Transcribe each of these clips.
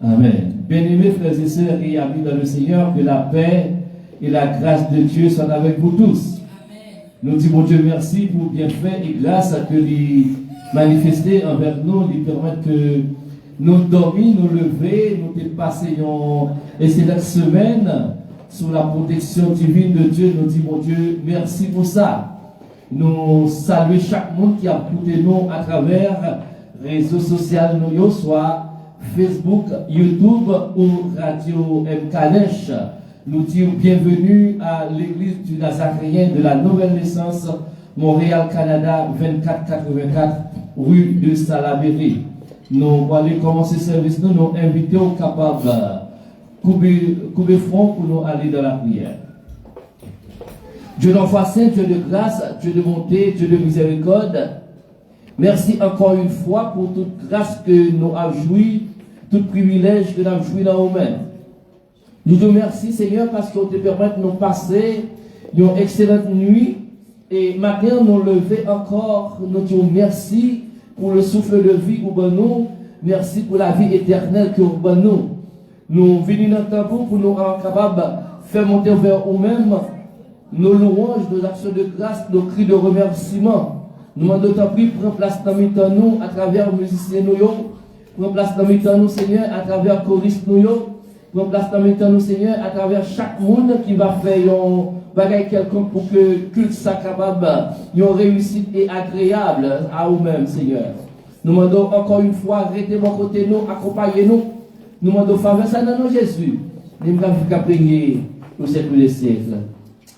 Amen. Bien-aimés frères et sœurs et amis dans le Seigneur, que la paix et la grâce de Dieu soient avec vous tous. Amen. Nous disons Dieu merci pour bienfait et grâce que lui manifester envers nous, lui permettre que nous dormions, nous lever, nous dépassions et c'est la semaine sous la protection divine de Dieu. Nous disons Dieu merci pour ça. Nous saluons chaque monde qui a écouté nous à travers les réseaux sociaux, nous, soit Facebook, YouTube ou Radio MKNECH. Nous disons bienvenue à l'église du Nazaréen de la Nouvelle Naissance, Montréal, Canada, 2484, rue de Salaberry. Nous allons commencer ce service, nous invitons capables couper front pour nous aller dans la prière. Dieu d'enfant saint, Dieu de grâce, Dieu de bonté, Dieu de miséricorde, merci encore une fois pour toute grâce que nous avons joui, tout privilège que nous avons joui dans nous-mêmes. Nous te remercions, Seigneur, parce qu'on te permet de nous passer une excellente nuit et matin nous lever encore. Nous te remercions pour le souffle de vie au bon nous. Merci pour la vie éternelle que au bon nous. Nous venons dans le temps pour nous rendre capables de faire monter vers nous-mêmes nos louanges, nos actions de grâce, nos cris de remerciement. Nous demandons ta prière, prends place dans nous à travers les musiciens nous, prends place dans nous, Seigneur, à travers les choristes nous, prends place dans nous, Seigneur, à travers chaque monde qui va faire un bagage quelconque pour que le culte soit capable d'une réussite et agréable à nous-mêmes, Seigneur. Nous demandons encore une fois, arrêtez mon côté nous, accompagnez-nous. Nous demandons faveur ça dans nous, Jésus. Nous devons prier au siècle des siècles.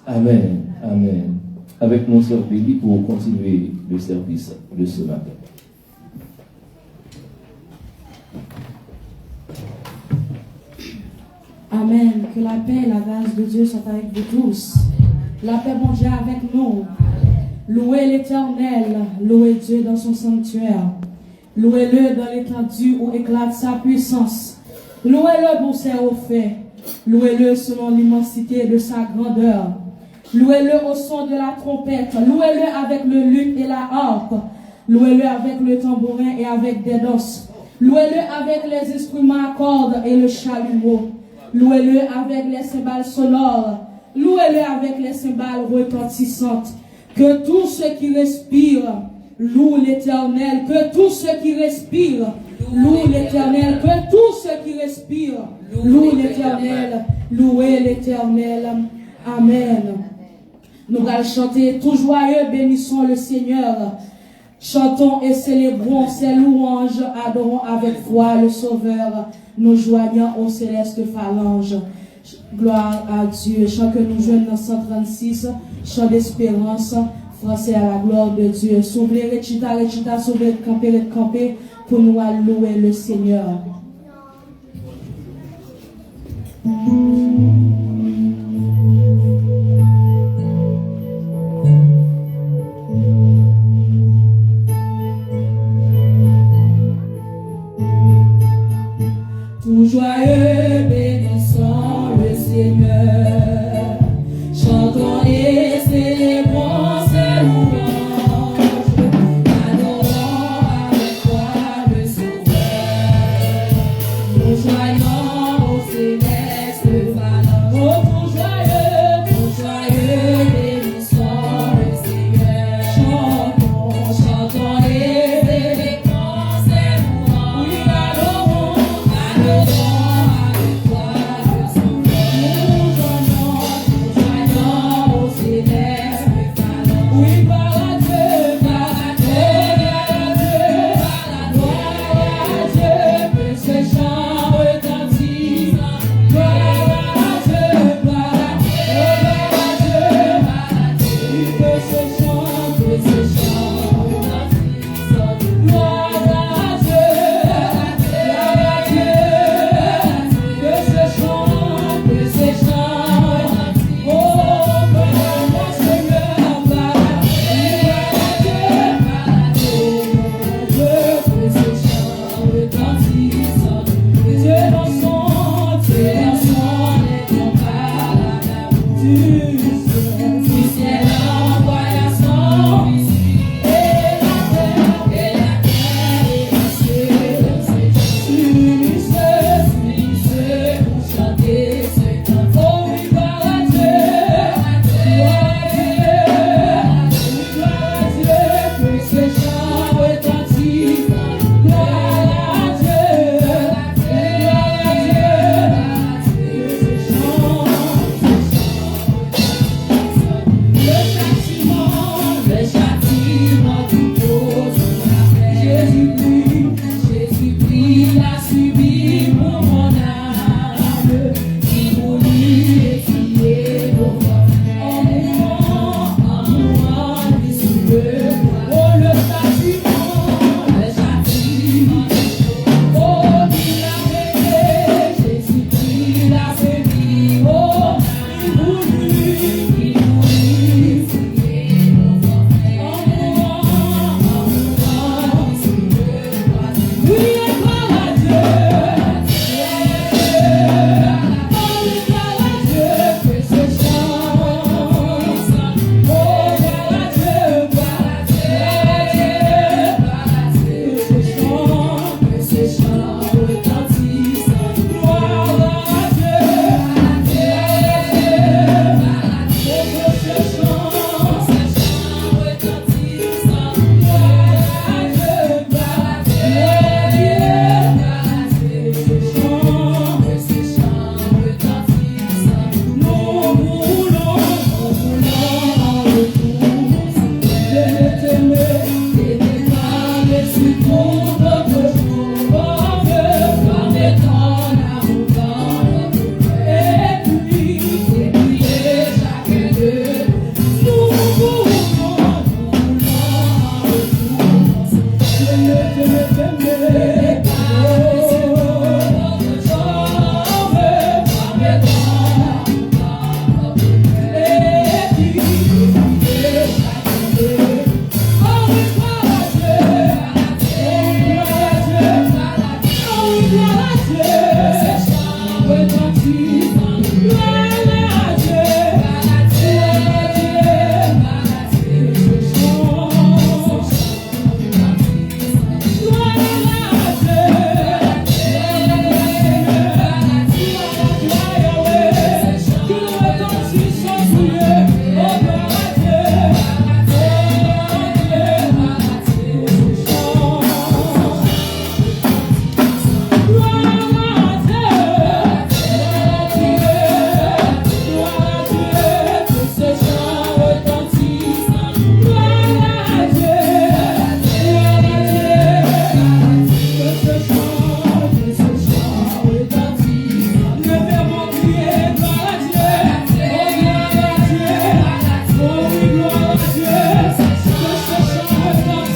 Amen. Amen. Avec mon sœur Béli pour continuer le service de ce matin. Amen. Que la paix et la grâce de Dieu soient avec vous tous. La paix, bon Dieu, avec nous. Louez l'Éternel, louez Dieu dans son sanctuaire. Louez-le dans l'étendue où éclate sa puissance. Louez-le pour ses hauts faits. Louez-le selon l'immensité de sa grandeur. Louez-le au son de la trompette. Louez-le avec le luth et la harpe. Louez-le avec le tambourin et avec des danses. Louez-le avec les instruments à cordes et le chalumeau. Louez-le avec les cymbales sonores. Louez-le avec les cymbales retentissantes. Que tout ce qui respire loue l'Éternel. Que tout ce qui respire loue l'Éternel. Que tout ce qui respire loue l'Éternel. Louez l'Éternel. Amen. Nous allons chanter tout joyeux, bénissons le Seigneur. Chantons et célébrons ses louanges, adorons avec foi le Sauveur, nous joignant aux célestes phalanges. Gloire à Dieu. Chant que nous jouons dans 136, chant d'espérance, français à la gloire de Dieu. Souvrez, recita, souvrez, camper, pour nous louer le Seigneur. Tout joyeux, bénissons le Seigneur, chantons et célébrons ses louanges, adorons avec foi le Sauveur, nous joignons aux célestes phalanges.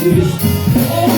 Jésus-Christ. Oh,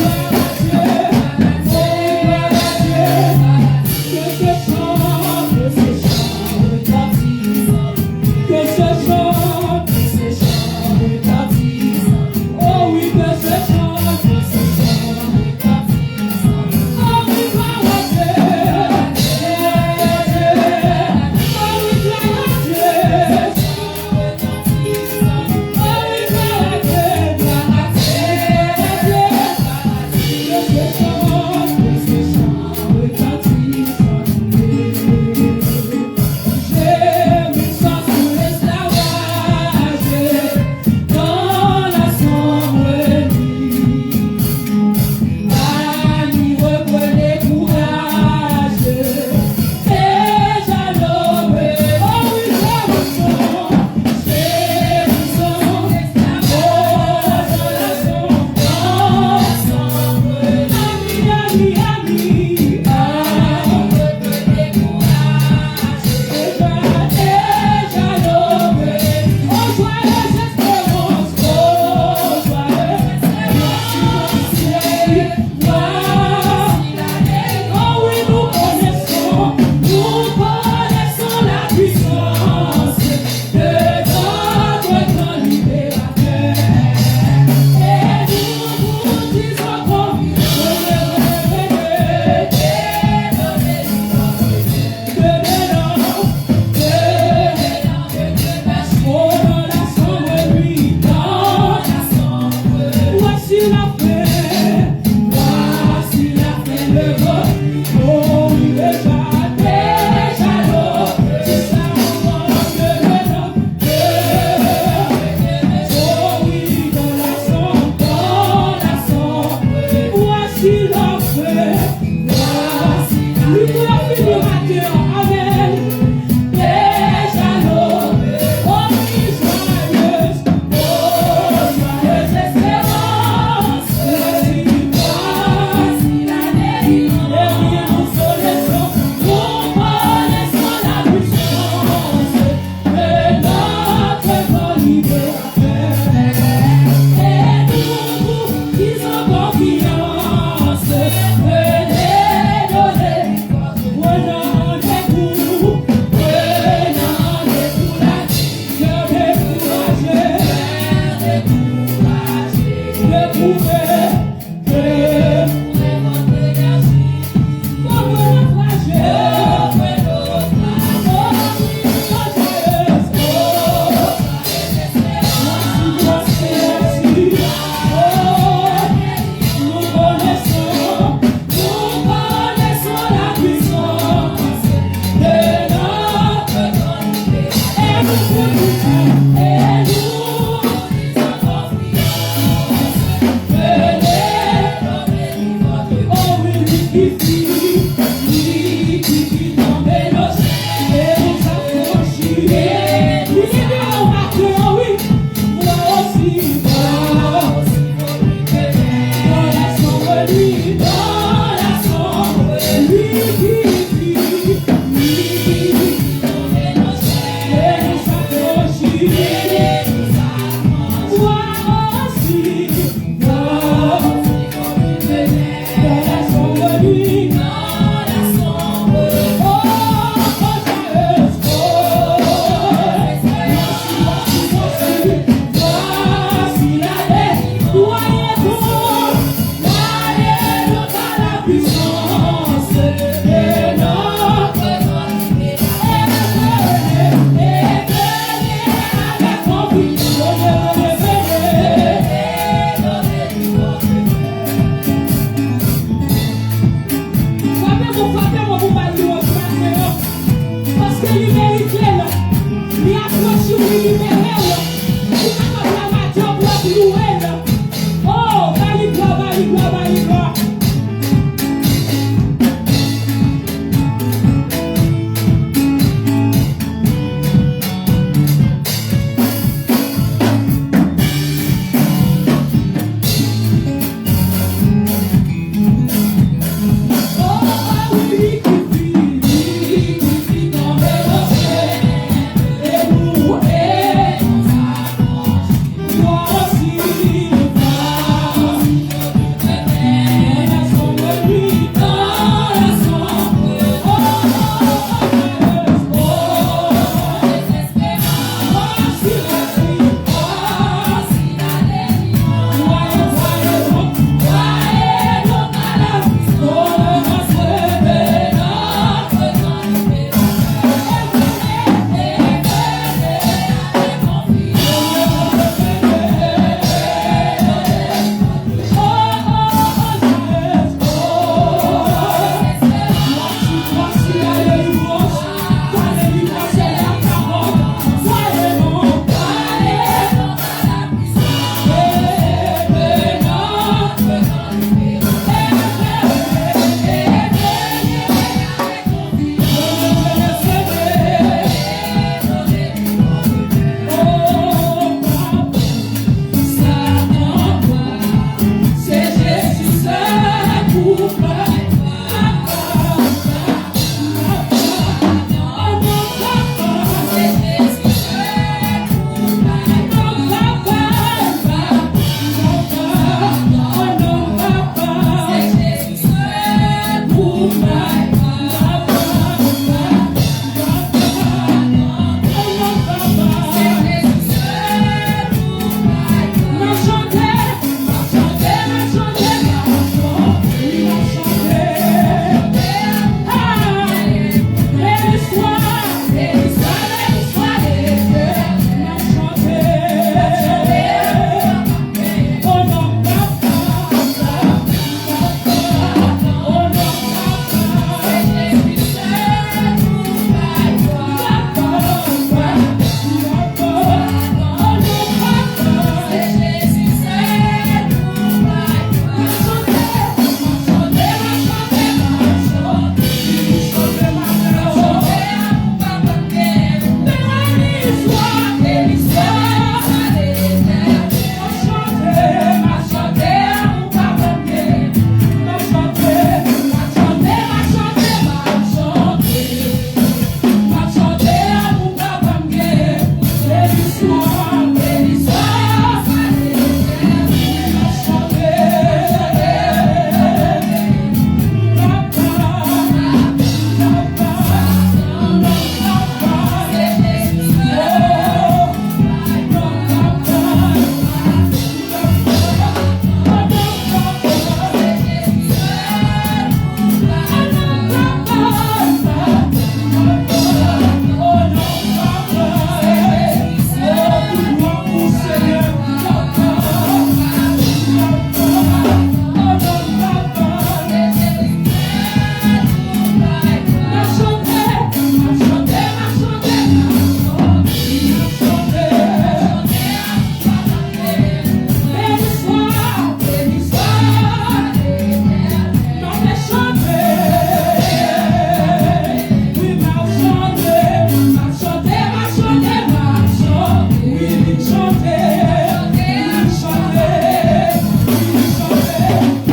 Amen.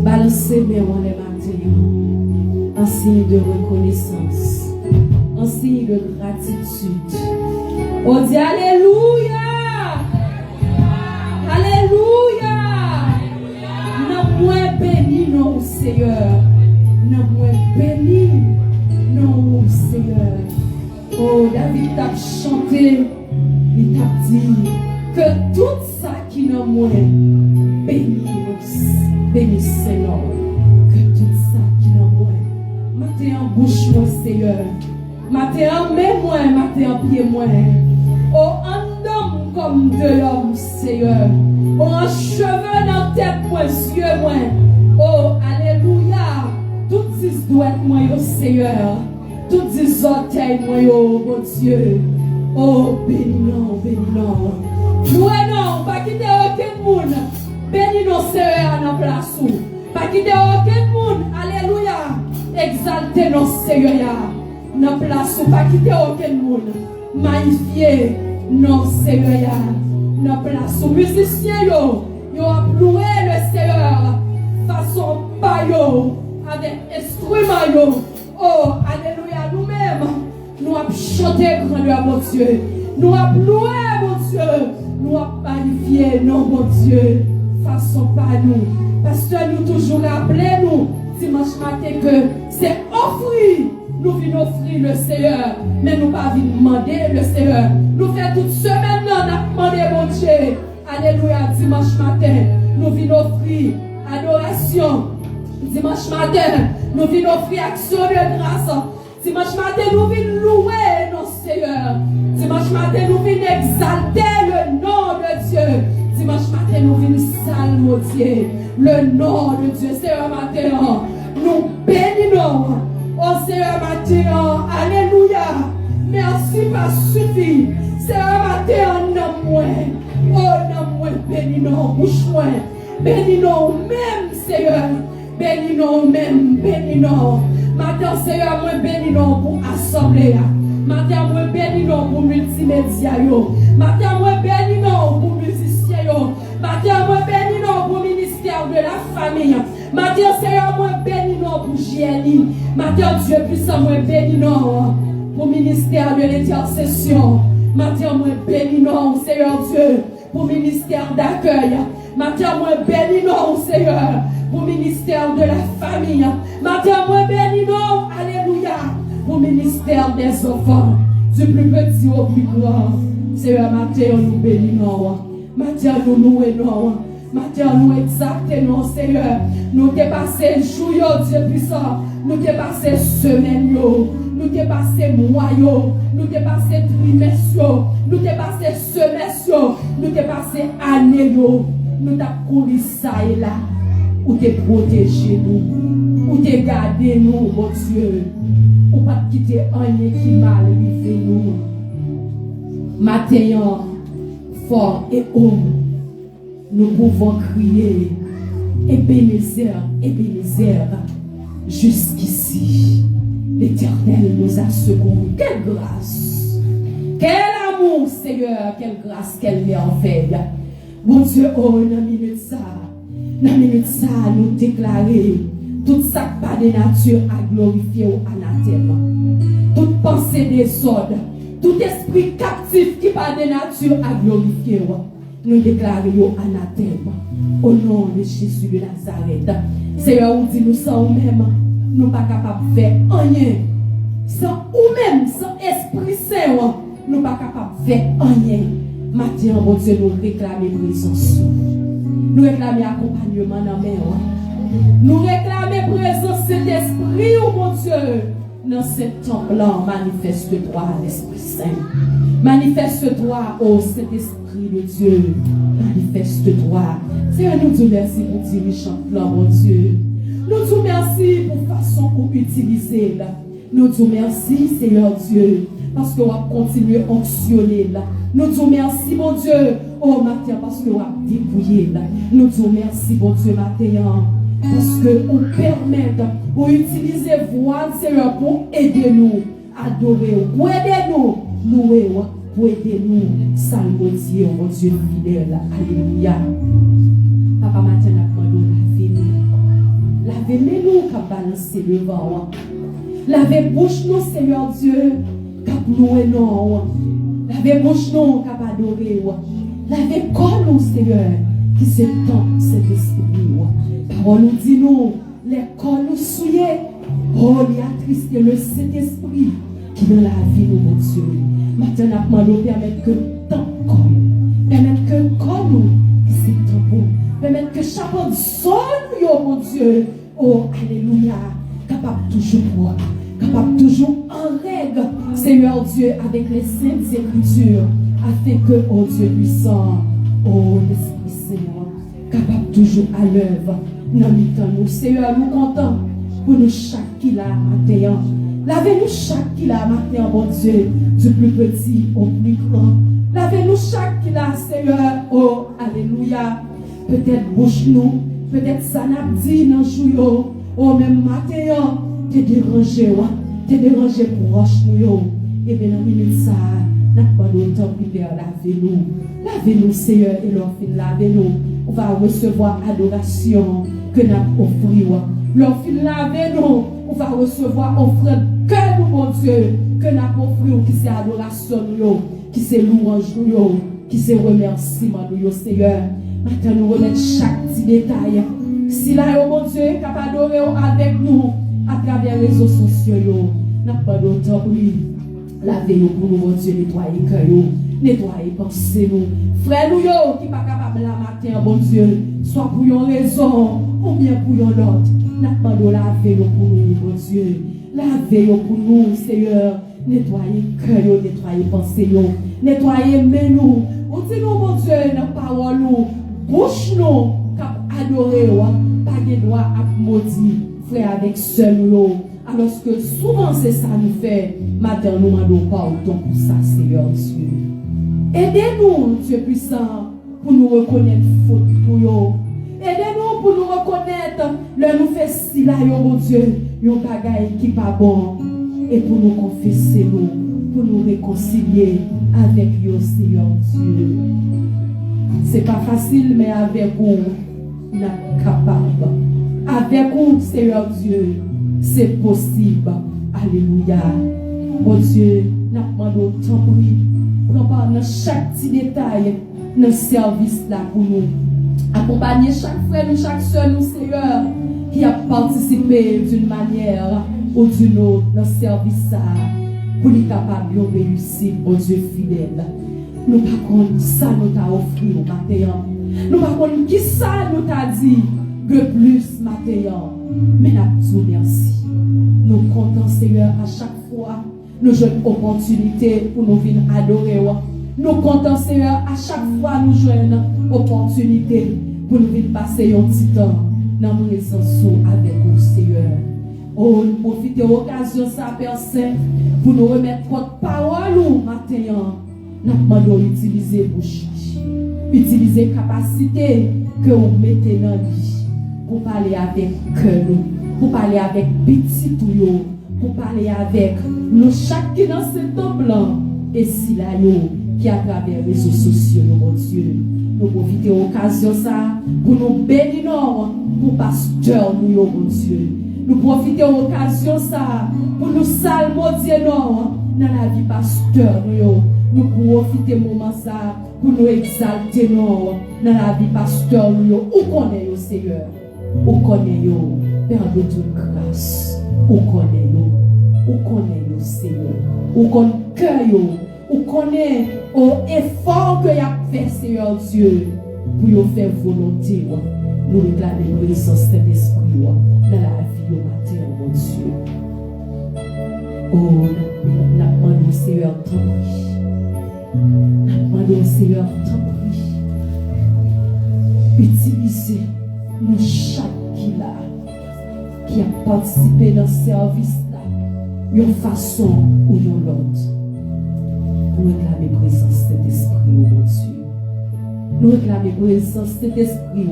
Balancez mes mains les matins, un signe de reconnaissance, un signe de gratitude. On dit Alléluia, Alléluia. Nous moins béni non Seigneur, nous moins béni non Seigneur. Oh David t'a chanté, il t'a dit que tout ça qui nous moins béni. Béni Seigneur, que tout ça qui nous moins, matin en bouche moi Seigneur, matin en main moi, matin en pied moi, oh en homme comme deux hommes Seigneur, oh en cheveux dans tête moi, yeux moi, oh alléluia, toutes ces doigts moi oh Seigneur, toutes ces orteils moi oh mon Dieu, oh béni non, non, pas quitter aucun monde. Béni nos Seigneur dans place où. Pas quitter aucun monde. Alléluia. Exalter nos Seigneur dans place où. Pas quitter aucun monde. Magnifier nos Seigneur dans place où. Musiciens yo a loué le Seigneur façon payo avec instrument yo. Oh alléluia nous-mêmes nous avons chanté grandeur mon Dieu. Nous avons loué mon Dieu. Nous avons magnifié non mon Dieu. Façon pas nous. Pasteur nous toujours rappelez nous dimanche matin que c'est offrir. Nous venons offrir le Seigneur. Mais nous pas venir demander le Seigneur. Nous faisons toute semaine là, on a demandé dimanche matin, nous venons offrir adoration. Dimanche matin, nous venons offrir action de grâce. Dimanche matin, nous venons louer nos Seigneur. Dimanche matin, nous venons exalter le nom de Dieu. Dimanche matin, nous venons salmodier le nom de Dieu. Seigneur matin, nous bénissons. Oh Seigneur matin, alléluia. Merci, pas suffit. Seigneur matin, non moins. Oh, non moins, bénissons, bouche moins. Bénissons même, Seigneur. Bénissons même, bénissons. Matin, Seigneur, moi bénissons pour assemblée. Matin, moi bénissons pour multimédia. Matin, moi bénissons pour musiciens. Matin, moi bénissons pour ministère de la famille. Matin, Seigneur, moi bénissons pour JLI. Matin, Dieu puissant, moi bénissons pour ministère de l'intercession. Matin, moi bénissons, Seigneur Dieu, pour ministère d'accueil. Matin, moi bénissons, Seigneur, pour ministère de la famille. Matin, moi bénissons, alléluia, pour ministère des enfants, du plus petit au plus grand. Seigneur, matin, nous bénissons. Matin, nous louons. Matin, nous exaltons, Seigneur. Nous dépassons jour, Dieu puissant. Nous dépassons semaine, nous dépassons mois, nous dépassons trimestre, nous dépassons semestre, nous dépassons année, nous t'avons couru ça et là, ou t'es protégé nous, ou t'es gardé nous, mon Dieu, ou pas quitter rien qui mal arrivé nous. Matin, fort et haut, nous pouvons crier, Ebenezer, Ebenezer, jusqu'ici. L'Éternel nous a secourus. Quelle grâce! Quel amour, Seigneur! Quelle grâce, quelle merveille! Mon Dieu, oh, dans la minute ça, nous déclarer toute sa pas de nature à glorifier au anathème. Toute pensée désordre, tout esprit captif qui pas de nature à glorifier, nous déclarer au anathème. Au nom de Jésus de Nazareth. Seigneur, on dit nous sans nous-mêmes. Nous ne sommes pas capables de faire rien. Sans ou-même, sans Esprit Saint, nous ne sommes pas capables de faire rien. Maintenant, mon Dieu, nous réclamons présence. Nous réclamons accompagnement dans la main. Nous réclamons présence de cet esprit, oh mon Dieu. Dans ce temple-là, manifeste-toi, l'Esprit Saint. Manifeste-toi, oh Saint-Esprit de Dieu. Manifeste-toi. Seigneur, nous te remercions pour dirigeant-là, mon Dieu. Nous te remercions pour la façon pour utiliser là. Nous te remercions, Seigneur Dieu, parce que vous continuez à fonctionner là. Nous te remercions, mon Dieu, oh matin, parce que vous avez dépouillé là. Nous te remercions, mon Dieu, matin, parce que vous permettez, vous utilisez voix, Seigneur, pour aider nous, adorer, pour aider nous, louer, pour aider nous, salmodier, mon Dieu fidèle. Alléluia. Papa, matin, lavez-nous. Lavez-nous, qui balancer devant. Lavez bouche nous, Seigneur Dieu, qui louer nous. Lavez bouche nous, qui adorer. Lavez corps nous, Seigneur, qui s'étend cet esprit. Parole nous dit nous, les corps nous souillés. Oh, il y a triste le Saint-Esprit qui dans la vie nous, mon Dieu. Maintenant, nous permettre que tant corps, permettre que corps nous, qui s'étend pour. Permettre que chaque sonne, oh mon Dieu, oh alléluia, capable toujours en règle, Seigneur Dieu, avec les saintes écritures, afin que, oh Dieu puissant, oh l'Esprit Seigneur, capable toujours à l'œuvre, nous, Seigneur, nous comptons pour nous chaque qui l'a matin. Lavez-nous chaque qui l'a matin, mon Dieu, du plus petit au plus grand. Lavez-nous chaque qui l'a, Seigneur, oh alléluia. Peut-être bouche-nous, peut-être ça n'a dit dans le jour, oh même matin, t'es dérangé pour roche-nous. Et bien, dans la minute, ça n'a pas d'autant plus vers lavez-nous. Lavez-nous, Seigneur, et leur fin, lavez-nous. On va recevoir adoration que nous offrons. Leur fin, lavez-nous. On va recevoir offrande que nous, mon Dieu, que nous offrons, qui c'est adoration, qui c'est louange, qui c'est remerciement, Seigneur. Maintenant, nous remettons chaque petit détail. Si là, oh mon Dieu, est capable d'adorer avec nous à travers les réseaux sociaux, n'a pas d'autre bruit. Lavez-nous pour nous, mon Dieu, nettoyer le cœur. nettoyer pensée nous. Frère nous yo qui pas capable la matin, bon Dieu, soit pour une raison ou bien pour une autre. N'a pas de laver pour nous, bon Dieu. Lavez pour nous, Seigneur. Nettoyer cœur, nettoyer pensée, nettoyer main nous. On dit nous, bon Dieu, dans parole nous, bouche nous, cap adorer, pas de droit à maudire, frère avec seul nous. Alors que souvent c'est ça nous fait, matin nous demandons pardon pour ça, Seigneur Dieu. Aidez-nous, Dieu puissant, pour nous reconnaître faute pour nous. Aidez-nous pour nous reconnaître, le nous fait si là, mon Dieu, yon bagaille qui pas bon. Et pour nous confesser, pour nous réconcilier avec vous, Seigneur Dieu. C'est pas facile, mais avec vous, nous sommes capables. Avec vous, Seigneur Dieu, c'est possible. Alléluia. Mon Dieu, nous demandons tant prends part dans chaque petit détail, dans le service là pour nous. Accompagner chaque frère, chaque soeur, nous, Seigneur, qui a participé d'une manière ou d'une autre dans le service pour les capables de réussir, mon Dieu fidèle. Nous pas contre ça nous t'a offert au matin. Nous pas contre qui ça nous t'a dit de plus matin. Mais nous merci. Nous comptons, Seigneur, à chaque fois nous jouons une opportunité pour nous venir adorer. Nous comptons, Seigneur, à chaque fois nous jouons une opportunité pour nous venir passer un petit temps dans la présence avec vous, Seigneur. Oh, nous profitons de l'occasion, ça, Père Saint, pour nous remettre votre parole au matin. Nous demandons d'utiliser bouche, utiliser la capacité que vous mettez dans la vie pour parler avec nous, pour parler avec petit tout, pour parler avec nous, chaque qui dans ce temps blanc et si là, qui à travers les réseaux sociaux, mon Dieu. Nous profitons de l'occasion, ça, pour nous bénir, pour pasteur, nous, mon Dieu. Nous profitons de l'occasion, ça, pour nous salmodier, dans la vie pasteur, nous profitons de moment, ça, pour nous exalter, dans la vie pasteur, nous, où connaît, Seigneur, où connaît, Père de toute grâce, où connaît, Seigneur, où connaît, cœur, où connaît, effort que y a fait, Seigneur Dieu, pour faire volonté, nous réclamer présence de l'Esprit, dans la vie au matin, mon Dieu. Oh, nous demandons, Seigneur, tant pis. Nous demandons, Seigneur, tant pis. Utilisez nous chaque qui a participé dans ce service-là, d'une façon ou d'une autre. Nous réclamons la présence de cet esprit, mon Dieu. Nous réclamons la présence de cet esprit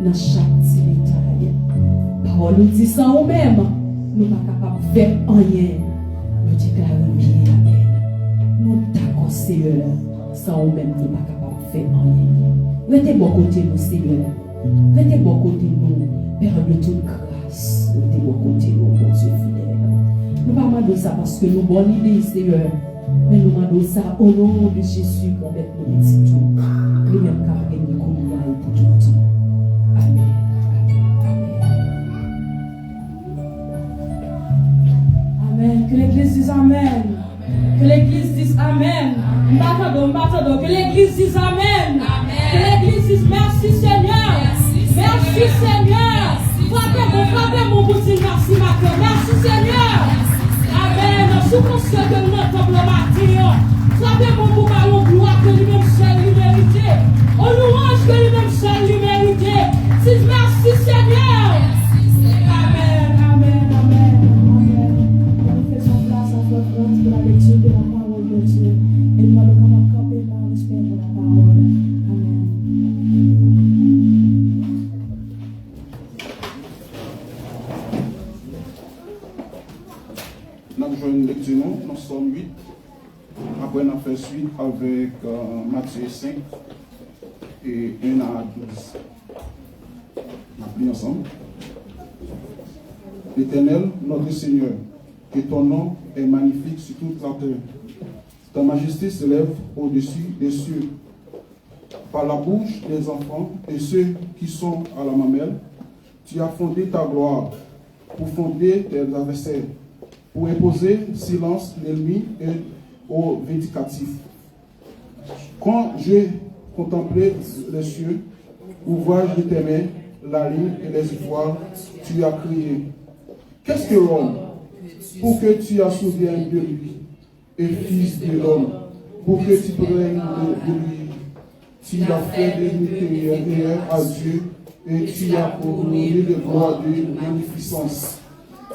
dans chaque petit détail. Parole nous dit ça nous-mêmes, nous ne sommes pas capables de faire rien. Nous déclarons bien, amen. Nous d'accord, Seigneur, sans nous-mêmes, nous ne sommes pas capables de faire rien. Restez bon côté nous, Seigneur. Restez bon côté nous, Père de toute grâce. Restez bon côté nous, mon Dieu fidèle. Nous ne parlons pas de ça parce que nous avons bonne idée, Seigneur. Mais nous demandons ça au nom de Jésus, comme avec nos petits tours. Lui-même qui a régné comme il a pour tout le temps. Amen. Amen. Que l'église dise Amen. Que l'église dise Amen. M'attendons. Que l'église dise Amen. Que l'église dise merci Seigneur. Merci Seigneur. Frappez-moi pour dire merci matin. Merci Seigneur. Amen. Sous conscient que nous entendons le matin. Frappez-moi pour parler de gloire que lui-même seul lui mérite. On louange que lui-même seul lui mérite. Dis merci Seigneur. Amen. Nous faisons place à votre grâce pour la lecture de la parole de Dieu. Et nous allons comme camper par le respect pour la parole. Amen. Nous avons une lecture dans Somme 8. Après, on a fait suite avec Matthieu 5 et 1 à 12. On a pris ensemble. L'Éternel, notre Seigneur, que ton nom est magnifique sur toute la terre. Ta majesté s'élève au-dessus des cieux. Par la bouche des enfants et ceux qui sont à la mamelle, tu as fondé ta gloire pour fonder tes adversaires, pour imposer silence l'ennemi et aux vindicatifs. Quand j'ai contemplé les cieux, ouvrage de tes mains, la lune et les étoiles, tu as crié. Qu'est-ce que l'homme pour que tu as souviennes de lui, et fils de l'homme, pour que tu prennes de lui? Tu l'as fait de à Dieu, et tu as couronné de gloire de magnificence.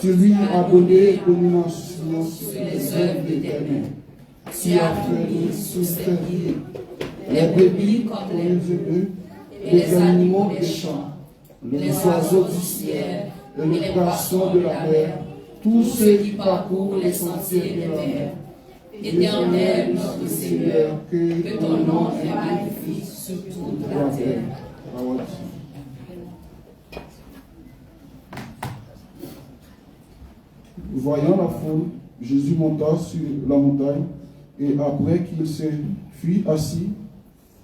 Tu lui as donné dominance sur les œuvres de tes mains. Tu as fait sous ses pieds les brebis comme les bœufs, et les animaux des champs, les oiseaux du ciel, et les poissons de la mer, tous ceux qui parcourent les sentiers des mers. Éternel, notre Seigneur, que ton nom est magnifique sur toute la terre. Voyant la foule, Jésus monta sur la montagne, et après qu'il se fut assis,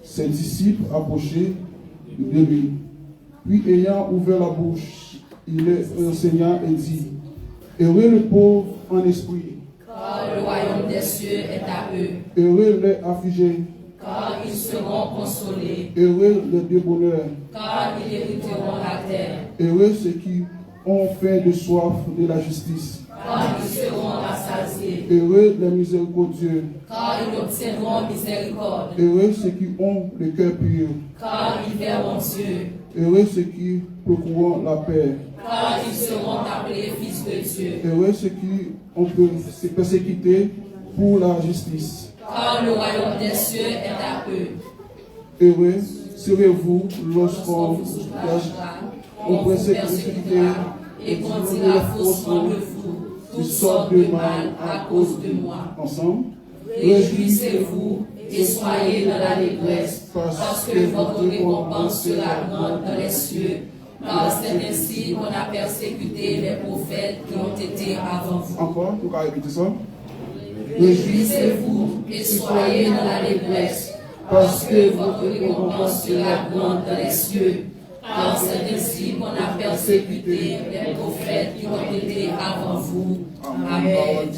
ses disciples approchaient de lui. Puis ayant ouvert la bouche, il les enseigna et dit, heureux le pauvre en esprit, car le royaume des cieux est à eux. Heureux les affligés, car ils seront consolés. Heureux les débonnaires, car ils hériteront la terre. Heureux ceux qui ont faim de soif de la justice, car ils seront rassasiés. Heureux les miséricordieux, car ils obtiendront miséricorde. Heureux ceux qui ont le cœur pur, car ils verront Dieu. Heureux ceux qui procurent la paix, car ils seront appelés fils de Dieu. Heureux ceux qui ont se persécutés pour la justice, car le royaume des cieux est à eux. Heureux serez-vous lorsqu'on vous persécutera et qu'on dira faussement de vous toutes sortes de mal à cause de moi. Ensemble, réjouissez-vous et soyez dans l'allégresse, parce que votre récompense sera grande dans les cieux. Car c'est ainsi qu'on a persécuté les prophètes qui ont été avant vous. Encore, vous pouvez répéter ça. Réjouissez-vous et soyez dans l'allégresse, parce que votre récompense sera grande dans les cieux. Car c'est ainsi qu'on a persécuté les prophètes qui ont été avant vous. Amen.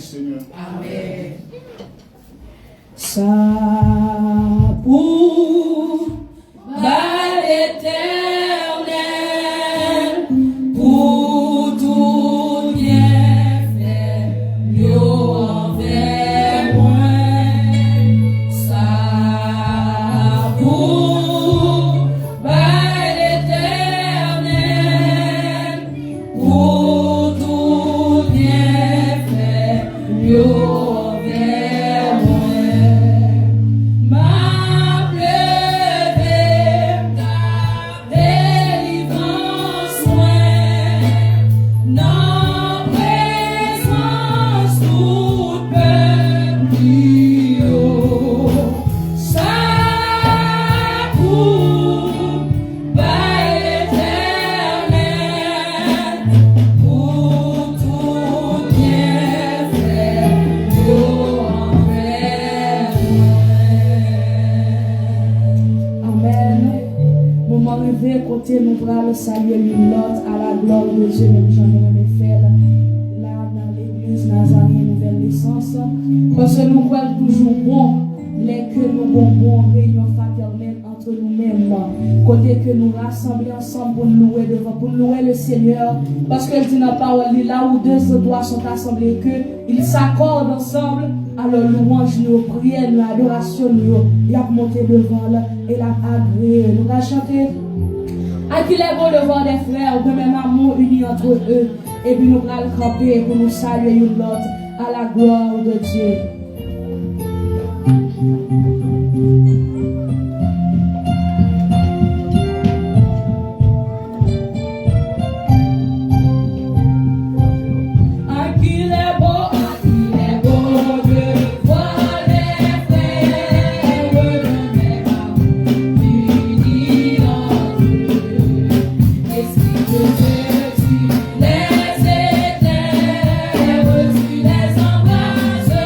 Amen. Ça pour l'Éternel, pour tout bienfait, yo envers moi. Ça pour l'Éternel, pour tout bienfait, yo envers moi. Côté nous bras saluer l'une l'autre à la gloire de Dieu, même j'en ai fait là dans l'église Nazarene Nouvelle Naissance, parce que nous croyons toujours bon les que nous avons réunion fraternelle entre nous-mêmes, côté que nous rassemblons ensemble pour nous louer devant, pour louer le Seigneur, parce qu'elle dit dans la parole, là où deux ou trois sont assemblés, que ils s'accordent ensemble. Alors louange, nous prière, nous adoration, nous y a monté devant là et la agréé, nous va chanter. À qu'il est bon de voir des frères, de même amour uni entre eux, et puis nous allons camper pour nous saluer une l'autre à la gloire de Dieu. Les éthers, tu les embrasses.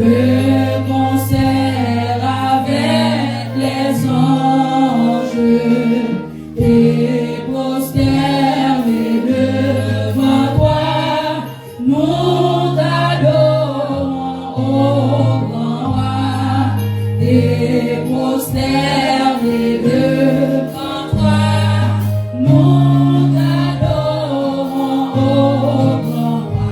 le concert avec les anges et prosterner devant toi, nous t'adorons, ô grand roi, et prosterner devant toi, nous t'adorons, ô grand roi.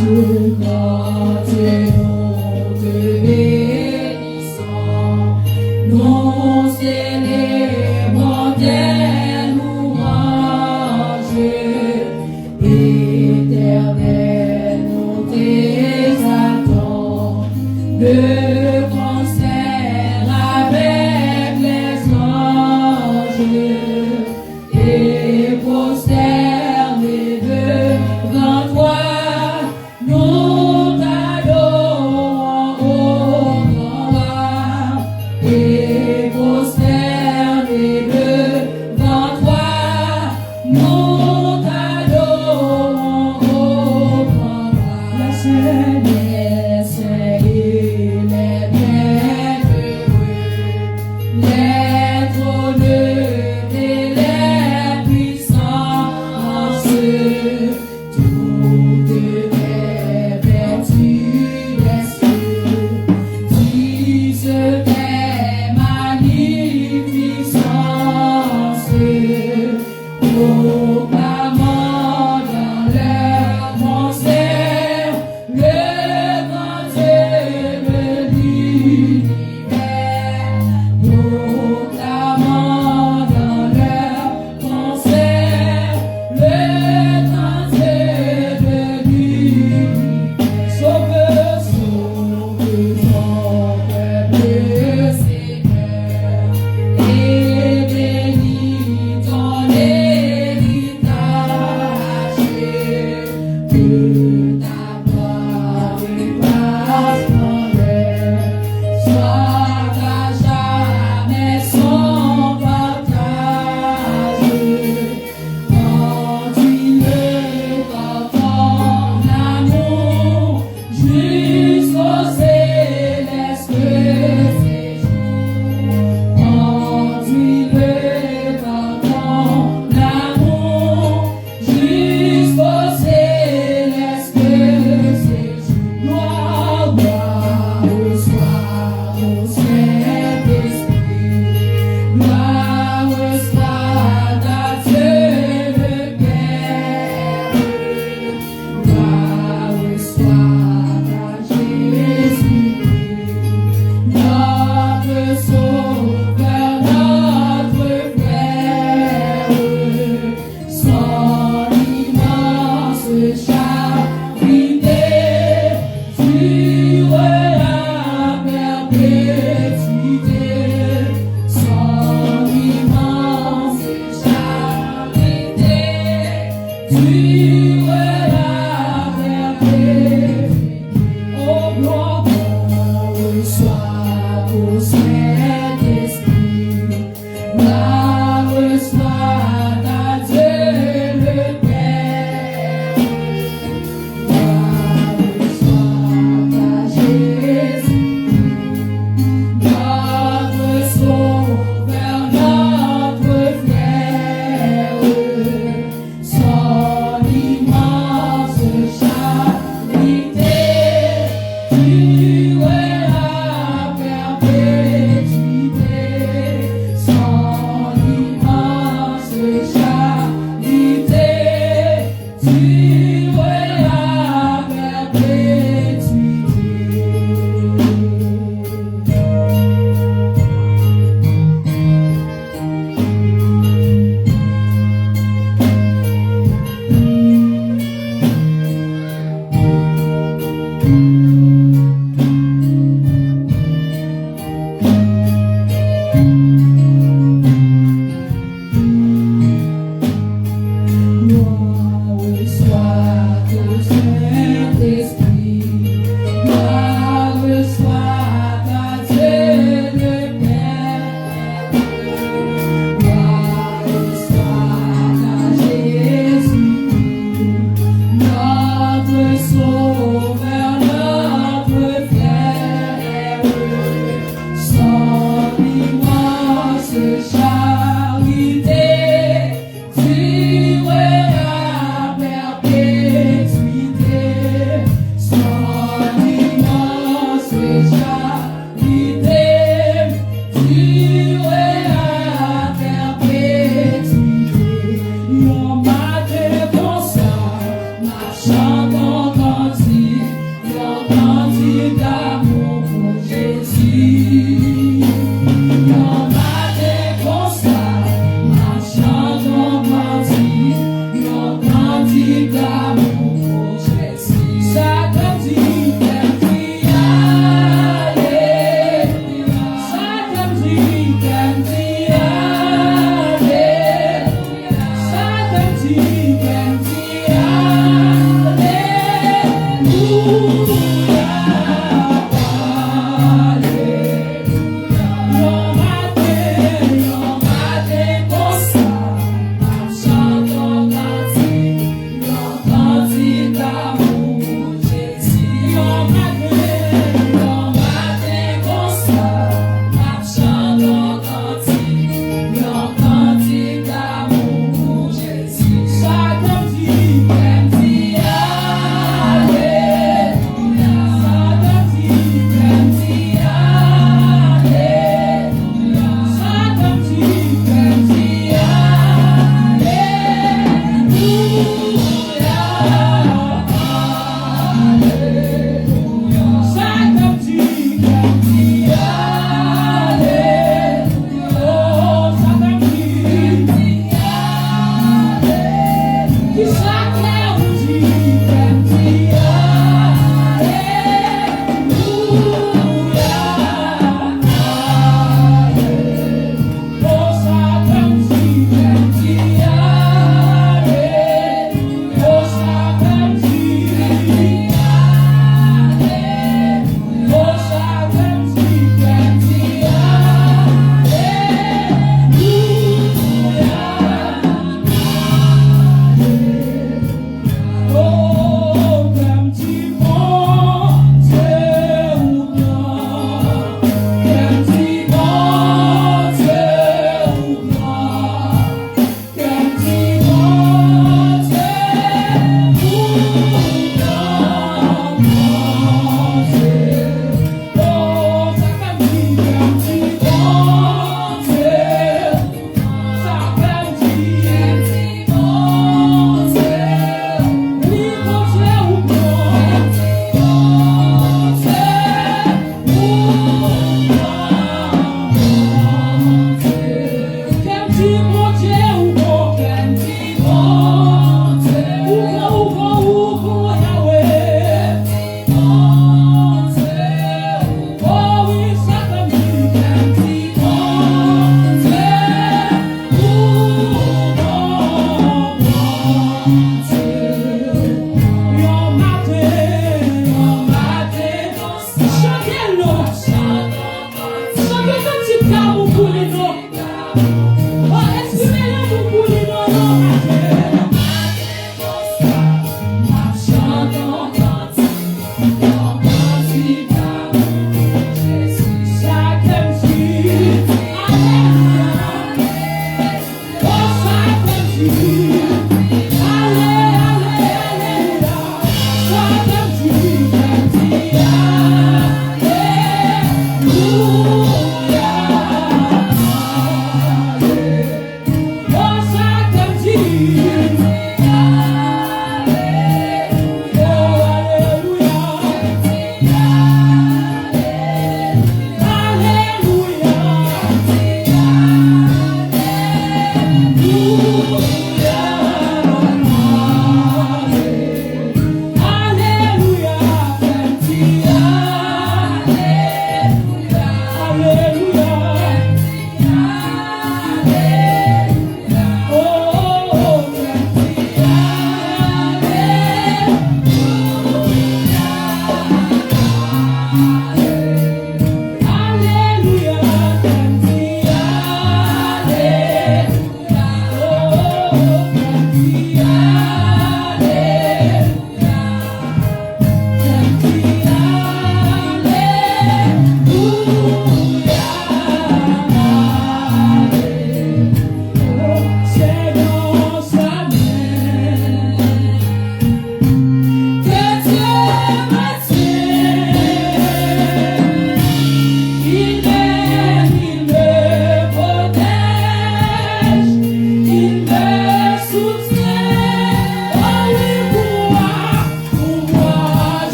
Gloire Dieu, nous te bénissons, nous célébrons tes louanges, éternel, nous t'exaltons, le concert avec les anges, et prosterner devant toi, nous t'adorons, ô grand roi, et prosterner devant toi, nous t'adorons, ô grand roi. La seule et les bienheureux, les trôneux et les puissances, toutes les vertus des cieux, disent tes magnificences, proclamant dans leur concert le grand Dieu de l'univers, proclamant dans leur concert le grand Dieu de l'univers. Sauve ton peuple, Seigneur, et bénis ton héritage, que ta gloire et ta splendeur soient à jamais son partage. Conduis-le par ton amour jusqu'au céleste séjour. Conduis-le par ton amour jusqu'au céleste séjour. Gloire, gloire soit au Saint-Esprit. Gloire soit à Dieu le Père. Gloire soit à Jésus-Christ, notre Sauveur, notre frère. Son immense charité dure à perpétuité. Son immense charité dure à perpétuité. Oh, gloire soit au Saint-Esprit. Gloire soit à Dieu le Père. Gloire soit à Jésus, notre Sauveur, notre frère. Son immense charité dure à perpétuité. Son immense charité dure à perpétuité.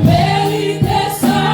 Mérite ça.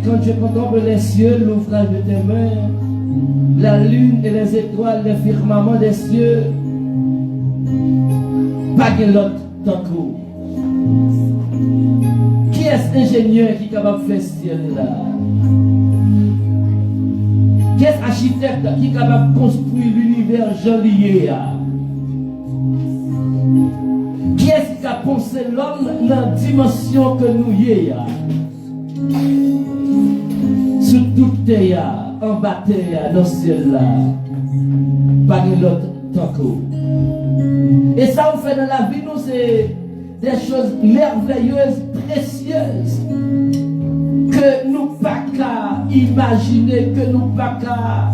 Quand je contemple les cieux, l'ouvrage de tes mains, la lune et les étoiles, le firmament des cieux, pas de l'autre tant qui est ingénieur qui est capable de faire ce ciel-là? Qui est architecte qui est capable de construire l'univers jolié? Qui est qui a pensé l'homme dans la dimension que nous y a? Sous toute terre, en bas terre, dans ce ciel-là, pas de l'autre tant que. Et ça, on fait dans la vie, nous, c'est des choses merveilleuses, précieuses, que nous pas qu'à imaginer, que nous pas qu'à,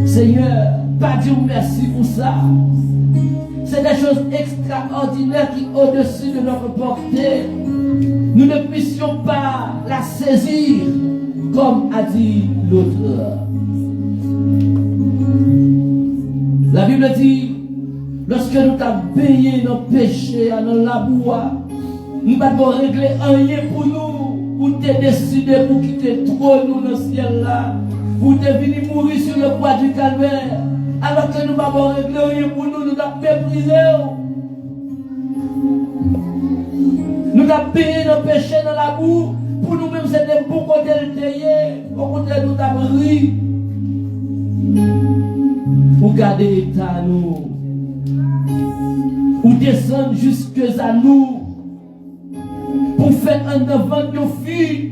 Seigneur, pas dire merci pour ça. C'est des choses extraordinaires qui sont au-dessus de notre portée. Nous ne puissions pas la saisir, comme a dit l'autre. La Bible dit, lorsque nous t'avons payé nos péchés à nos labours, nous ne pouvons pas régler rien pour nous, pour te décider, pour quitter trop nous dans le ciel là, pour te venir mourir sur le bois du calvaire, alors que nous ne pouvons pas régler rien pour nous, nous t'avons méprisé. Nous avons payé nos péchés dans la boue, pour nous-mêmes c'était pour côté le théier, au contraire nous avons ri. Pour garder l'état nous, pour descendre jusque à nous, pour faire un devant nos filles,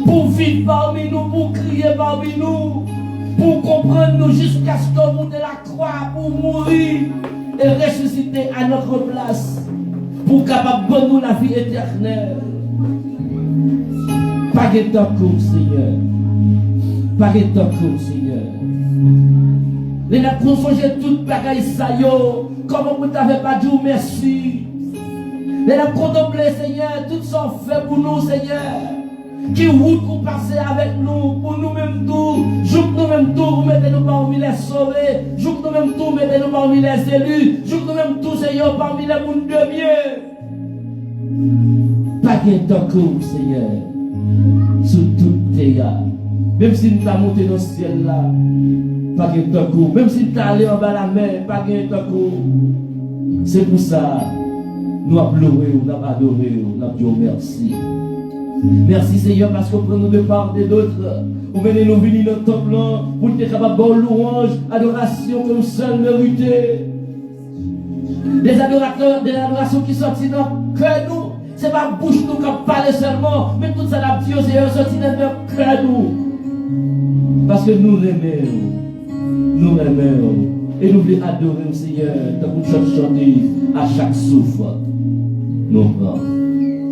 pour vivre parmi nous, pour crier parmi nous, pour comprendre nous jusqu'à ce qu'on monte de la croix, pour mourir et ressusciter à notre place, pour capable de nous la vie éternelle. Pas de temps court, Seigneur. Pas de temps court, Seigneur. Les n'a pas changé toute bagaille ça yo. Comment vous n'avez pas dit merci. Les n'a contemplé, Seigneur, tout ça fait pour nous, Seigneur. Qui route pour passer avec nous, pour nous-mêmes tout. Joue que nous-mêmes tout, vous mettez-nous parmi les sauvés. Joue que nous-mêmes tout, mettez-nous parmi les élus. Joue que nous-mêmes tout, Seigneur, parmi les mondes de mieux. Pas de temps court, Seigneur. Sous toute terre. Même si nous avons monté dans le ciel là, pas de temps court. Même si nous avons allé en bas la mer, pas de temps court. C'est pour ça, nous avons pleuré, nous avons adoré, nous avons dit merci. Merci Seigneur parce qu'on prend nous de part des d'autres. Vous venez nous venir dans le temple pour être capable de louange, adoration que nous seuls méritons. Des adorateurs, des adorations qui sortent dans le cœur nous. C'est pas bouche nous qui parle seulement, mais tout ça la Dieu, c'est sorti dans notre cœur nous. Parce que nous aimons, et nous voulons adorer le Seigneur, tant que nous chanter à chaque souffle. Nous prend.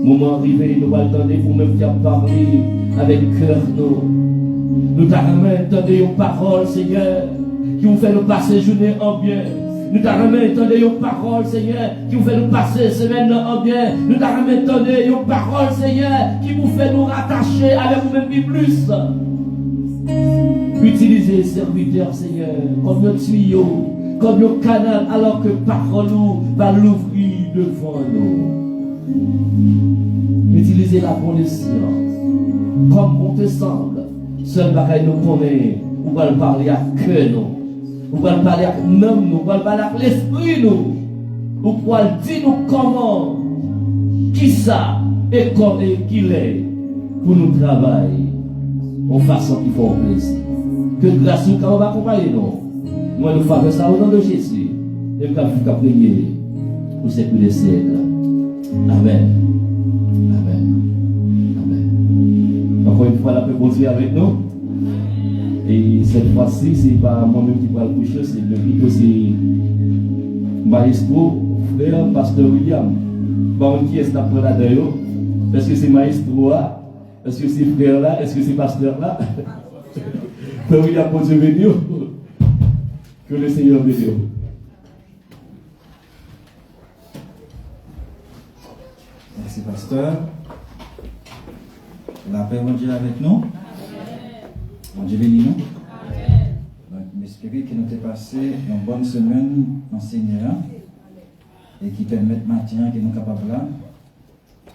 Moment arrivé, nous allons attendre pour même faire parler avec cœur nous. Nous t'avons entendu une parole, Seigneur, qui vous fait nous passer journée en bien. Nous t'avons entendu une parole, Seigneur, qui vous fait nous passer semaine en bien. Nous t'avons entendu une parole, Seigneur, qui vous fait nous rattacher avec vous-même plus. Utilisez serviteurs, Seigneur, comme un tuyau, comme un canal, alors que parole nous va l'ouvrir devant nous. Utilisez la connaissance, comme on te semble. Seul bagaille nous connaît, on va le parler à que nous. On va le parler à nous, on va le parler à l'esprit nous. On va le dire nous comment, qui ça, et comment qu'il est, pour nous travailler, en façon qu'il faut plaisir. Que grâce nous va accompagner nous. Moi, nous faisons ça au nom de Jésus. Et nous allons prier pour ces coups de siècle. Amen. Amen. Amen. Encore une fois, la paix continue avec nous. Et cette fois-ci, ce n'est pas moi-même qui parle coucher, c'est le plutôt c'est Maestro, frère, pasteur William. Bon, qui est-ce d'après là d'ailleurs? Est-ce que c'est Maestro là? Est-ce que c'est frère là? Est-ce que c'est pasteur là? Frère William, pour Dieu béni. Que le Seigneur bénisse. Merci, pasteur. La paix de Dieu avec nous. Bon Dieu bénit nous. Donc, j'espère que nous avons passé une bonne semaine en Seigneur et qui permet maintenant que nous sommes capables là,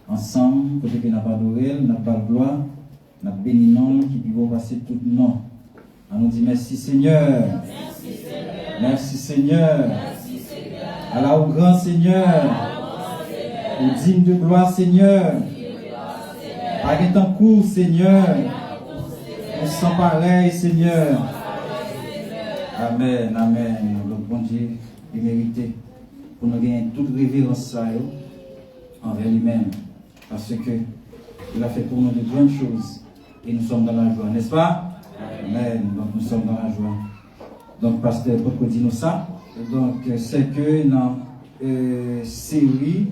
ensemble, côté que nous avons adoré, nous avons pas gloire, nous avons béni nous, qui pouvons passer tout le nom. On nous dit merci Seigneur. Merci Seigneur. Merci Seigneur. Merci Seigneur. Alors au grand Seigneur. Au digne de gloire Seigneur. Avec ton cours Seigneur. Sans pareil Seigneur. Amen. Amen. Donc bon Dieu, il mérite pour nous gagner toute révérence envers lui-même. Parce que il a fait pour nous de grandes choses. Et nous sommes dans la joie, n'est-ce pas? Amen. Donc nous sommes dans la joie. Donc pasteur, pourquoi dit-nous ça? Donc c'est que dans série,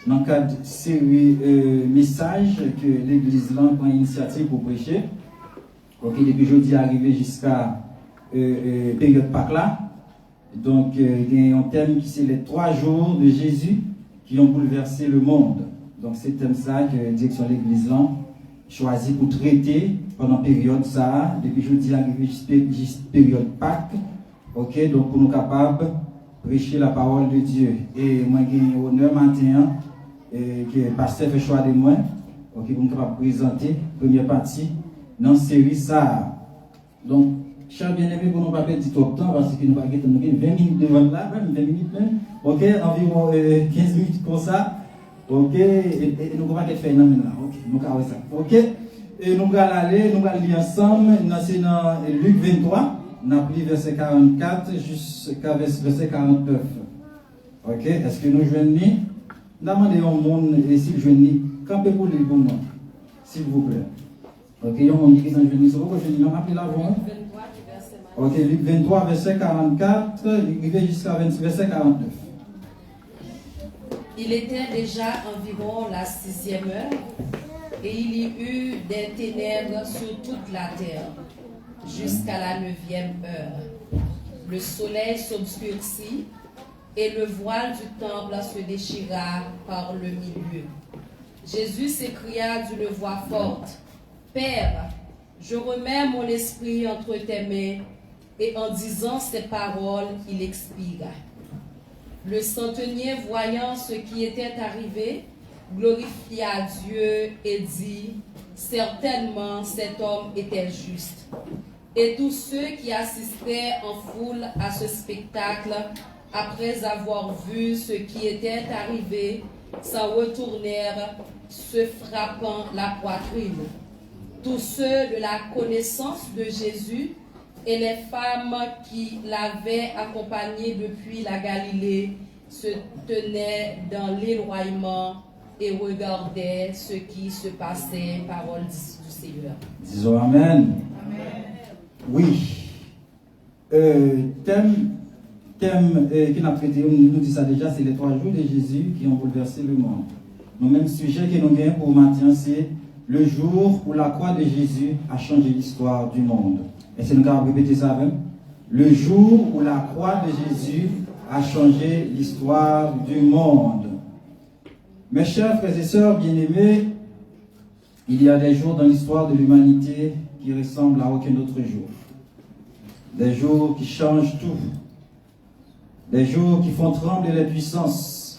dans le cadre de série message que l'église là prend initiative pour prêcher. Ok, depuis jeudi arrivé jusqu'à période Pâques là. Donc, il y a un thème qui c'est les 3 jours de Jésus qui ont bouleversé le monde. Donc, c'est le thème ça que la direction de l'église là choisi pour traiter pendant la période ça, depuis jeudi arrivé jusqu'à période Pâques. Ok, donc pour nous capables de prêcher la parole de Dieu. Et moi, j'ai l'honneur matin que le pasteur fait choix de moi, ok, pour nous capables de présenter la première partie dans la série ça. Donc, chers bien-aimés, pour nous pas perdre du temps parce que nous va gagner 20 minutes devant là, même 20 minutes même. Ok, environ 15 minutes comme ça. Ok, et nous allons faire une là. Ok, nous allons ça. Ok, et nous allons aller, nous allons lire ensemble. C'est dans Luc 23, nous allons lire verset 44 jusqu'à verset 49. Ok, est-ce que nous joignons? Nous demandons au monde si nous joignons. Campez pour les bons mots, s'il vous plaît. Ok, il y a un monde qui s'en joignent. C'est pourquoi je dis, appelez l'avant. Ok, Luc 23, verset 44, jusqu'à verset 49. Il était déjà environ la 6e heure, et il y eut des ténèbres sur toute la terre, jusqu'à la 9e heure. Le soleil s'obscurcit, et le voile du temple se déchira par le milieu. Jésus s'écria d'une voix forte, « Père, je remets mon esprit entre tes mains. » Et en disant ces paroles, il expira. Le centenier, voyant ce qui était arrivé, glorifia Dieu et dit, « Certainement cet homme était juste. » Et tous ceux qui assistaient en foule à ce spectacle, après avoir vu ce qui était arrivé, s'en retournèrent, se frappant la poitrine. Tous ceux de la connaissance de Jésus et les femmes qui l'avaient accompagné depuis la Galilée se tenaient dans l'éloignement et regardaient ce qui se passait, parole du Seigneur. Disons Amen. Amen. Oui. Thème qui n'a traité, nous dit ça déjà, c'est les 3 jours de Jésus qui ont bouleversé le monde. Le même sujet que nous gagnons pour maintenant, c'est le jour où la croix de Jésus a changé l'histoire du monde. Et c'est nous qui avons répété ça avec. Le jour où la croix de Jésus a changé l'histoire du monde. Mes chers frères et sœurs bien-aimés, il y a des jours dans l'histoire de l'humanité qui ressemblent à aucun autre jour. Des jours qui changent tout. Des jours qui font trembler les puissances.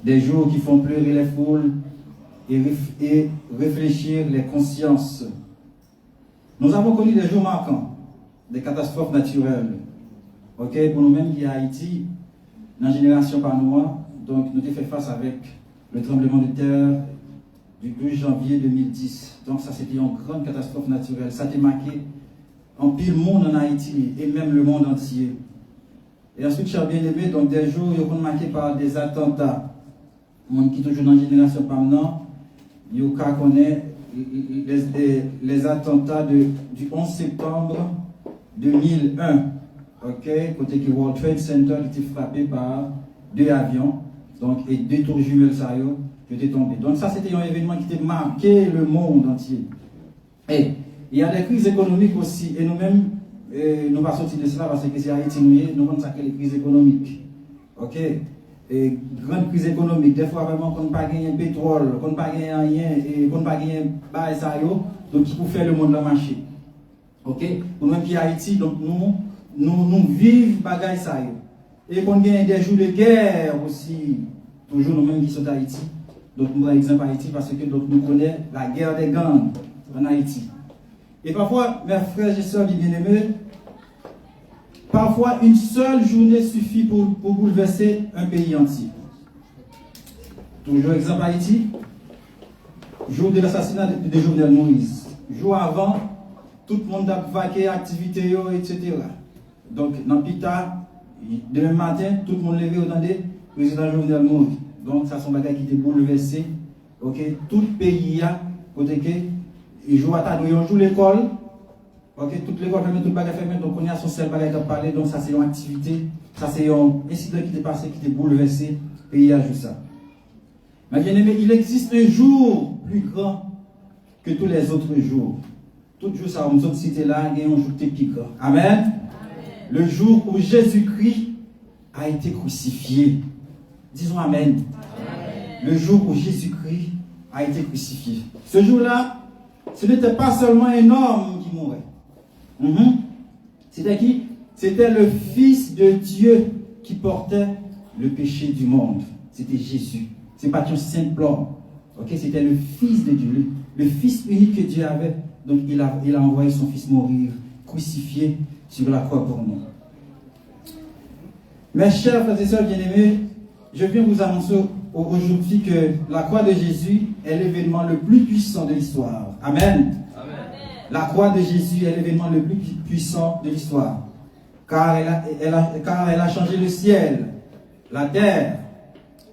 Des jours qui font pleurer les foules et réfléchir les consciences. Nous avons connu des jours marquants, des catastrophes naturelles. Ok, pour nous-mêmes qui est à Haïti, dans la génération par nous, donc nous avons fait face avec le tremblement de terre du 12 janvier 2010. Donc ça c'était une grande catastrophe naturelle. Ça a marqué en pile monde en Haïti et même le monde entier. Et ensuite, chers bien-aimés, donc des jours ils sont marqués par des attentats. Monde qui est toujours dans la génération par nous, ils connaissent les attentats du 11 septembre 2001. Ok, côté que World Trade Center était frappé par 2 avions, donc et 2 tours jumelles qui étaient tombées. Donc ça c'était un événement qui était marqué le monde entier. Et il y a des crises économiques aussi, et nous-mêmes, nous ne pas sortir de cela parce que c'est Haïti, nous avons les crises économiques. Ok, et grande crise économique, des fois vraiment qu'on ne pas gagner pétrole, qu'on ne pas gagner rien, et qu'on ne pas gagner bah ça donc il faut faire le monde dans le marché. Ok, pour nous qui Haïti, donc nous vivons bagaille ça et qu'on gagne des jours de guerre aussi, toujours nous-mêmes qui sommes d'Haïti. Donc nous prenons exemple Haïti parce que donc, nous connaissons la guerre des gangs en Haïti. Et parfois, mes frères et sœurs bien-aimés, parfois une seule journée suffit pour bouleverser un pays entier. Toujours exemple Haïti, jour de l'assassinat de Jovenel Moïse. Jour avant, tout le monde a vaqué activité, etc. Donc, dans Pita, demain matin, tout le monde levé au le président Jovenel Moïse. Donc, ça sont des bagages qui étaient bouleversés. Ok, tout le pays a, côté que, il joue à table, il joue l'école. Ok, toute l'école fermée, tout le bagage fermé, donc on y a son seul bagage à parler. Donc, ça c'est une activité, ça c'est un incident qui est passé, qui est bouleversé, et il y a juste ça. Mais bien aimé, il existe un jour plus grand que tous les autres jours. tout jour, ça, on nous cité là, et on joue tes piquants. Amen. Le jour où Jésus-Christ a été crucifié. Disons Amen. Le jour où Jésus-Christ a été crucifié. Ce jour-là, ce n'était pas seulement un homme qui mourait. C'était qui? C'était le Fils de Dieu qui portait le péché du monde. C'était Jésus. Ce n'est pas un simple homme. Okay? C'était le Fils de Dieu, le Fils unique que Dieu avait. Donc il a envoyé son Fils mourir, crucifié sur la croix pour nous. Mes chers frères et sœurs bien-aimés, je viens vous annoncer aujourd'hui que la croix de Jésus est l'événement le plus puissant de l'histoire. Amen. Amen. La croix de Jésus est l'événement le plus puissant de l'histoire. Car elle a changé le ciel, la terre,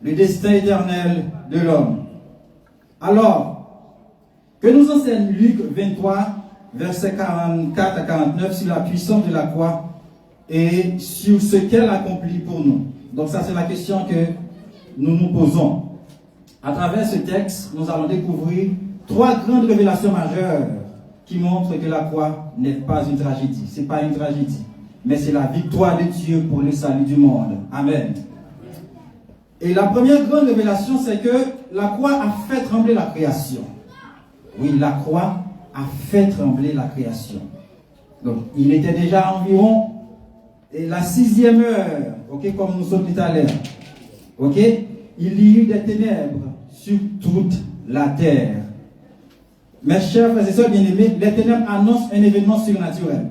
le destin éternel de l'homme. Alors, que nous enseigne Luc 23, versets 44 à 49 sur la puissance de la croix et sur ce qu'elle accomplit pour nous. Donc ça, c'est la question que nous nous posons. À travers ce texte, nous allons découvrir 3 grandes révélations majeures qui montrent que la croix n'est pas une tragédie. Ce n'est pas une tragédie, mais c'est la victoire de Dieu pour le salut du monde. Amen. Et la première grande révélation, c'est que la croix a fait trembler la création. Oui, la croix a fait trembler la création. Donc, il était déjà environ la 6e heure, ok, comme nous sommes tout à l'heure. Ok, il y eut des ténèbres sur toute la terre. Mes chers frères et sœurs bien-aimés, les ténèbres annoncent un événement surnaturel.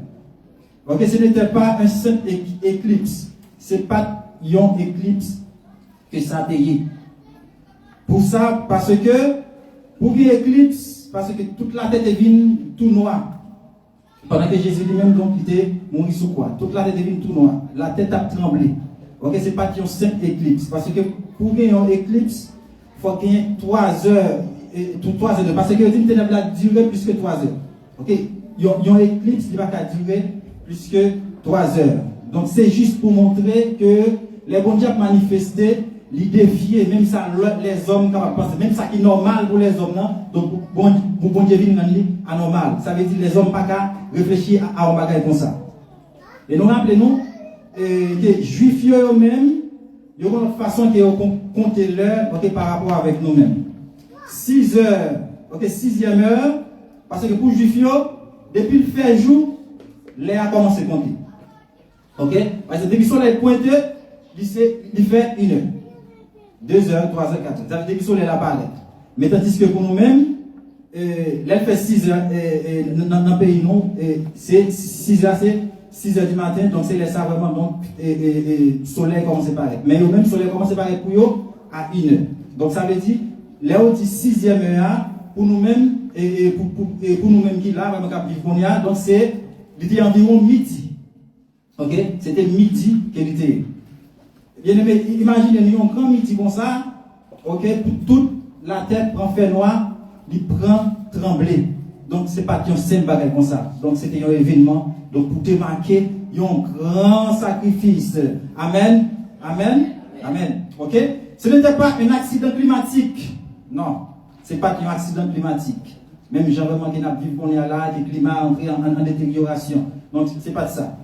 Ok, ce n'était pas un simple éclipse. Ce n'est pas une éclipse que ça a payé. Pour ça, parce que, pour qu'il y ait éclipse, parce que toute la tête est venue tout noire. Pendant que Jésus lui-même donc était mort sous quoi? Toute la tête est venue tout noire. La tête a tremblé. Ok, c'est pas une simple éclipse. Parce que pour qu'il y ait une éclipse, il faut qu'il y ait 3 heures. 3 heures. Parce que une ténèbre a duré plus que 3 heures. Ok, il y a une éclipse qui va durer plus que 3 heures. Donc c'est juste pour montrer que les bons dieux manifestés, les défier, même ça, les hommes, même ça qui est normal pour les hommes, non? Donc, bon Dieu vient anormal. Ça veut dire les hommes pas qu'à réfléchir à un bagage comme ça. Et nous rappelons que les juifs eux-mêmes, ils ont une façon qu'ils ont compté l'heure par rapport avec nous-mêmes. 6 heures, 6e heure, parce que pour les juifs, depuis le fait jour, l'air a commencé à compter. Ok? Parce que depuis le soleil pointé, il fait 1 heure. 2 heures, 3 heures, 4 heures. Ça veut dire que le soleil n'a pas l'air. Mais tandis que pour nous-mêmes, elle fait 6 heures, dans le pays, non, c'est 6 heures, c'est 6 heures du matin, donc c'est ça vraiment, donc, le soleil commence à paraître. Mais même le soleil commence à paraître pour eux à 1 heure. Donc ça veut dire, là où dit 6e heure, pour nous-mêmes, et pour nous-mêmes qui là, donc c'est, il était environ midi. Ok? C'était midi qu'elle était. Bien aimé, imaginez un grand midi comme ça, ok, toute la tête prend fait noir, il prend trembler. Donc c'est pas un simple bagage comme ça. Donc c'était un événement. Donc pour te marquer, il y a un grand sacrifice. Amen. Amen. Amen. Ok. Ce n'était pas un accident climatique. Non, c'est pas un accident climatique. Même genre qui n'a vu qu'on est là, le climat entré en détérioration. Donc c'est pas ça.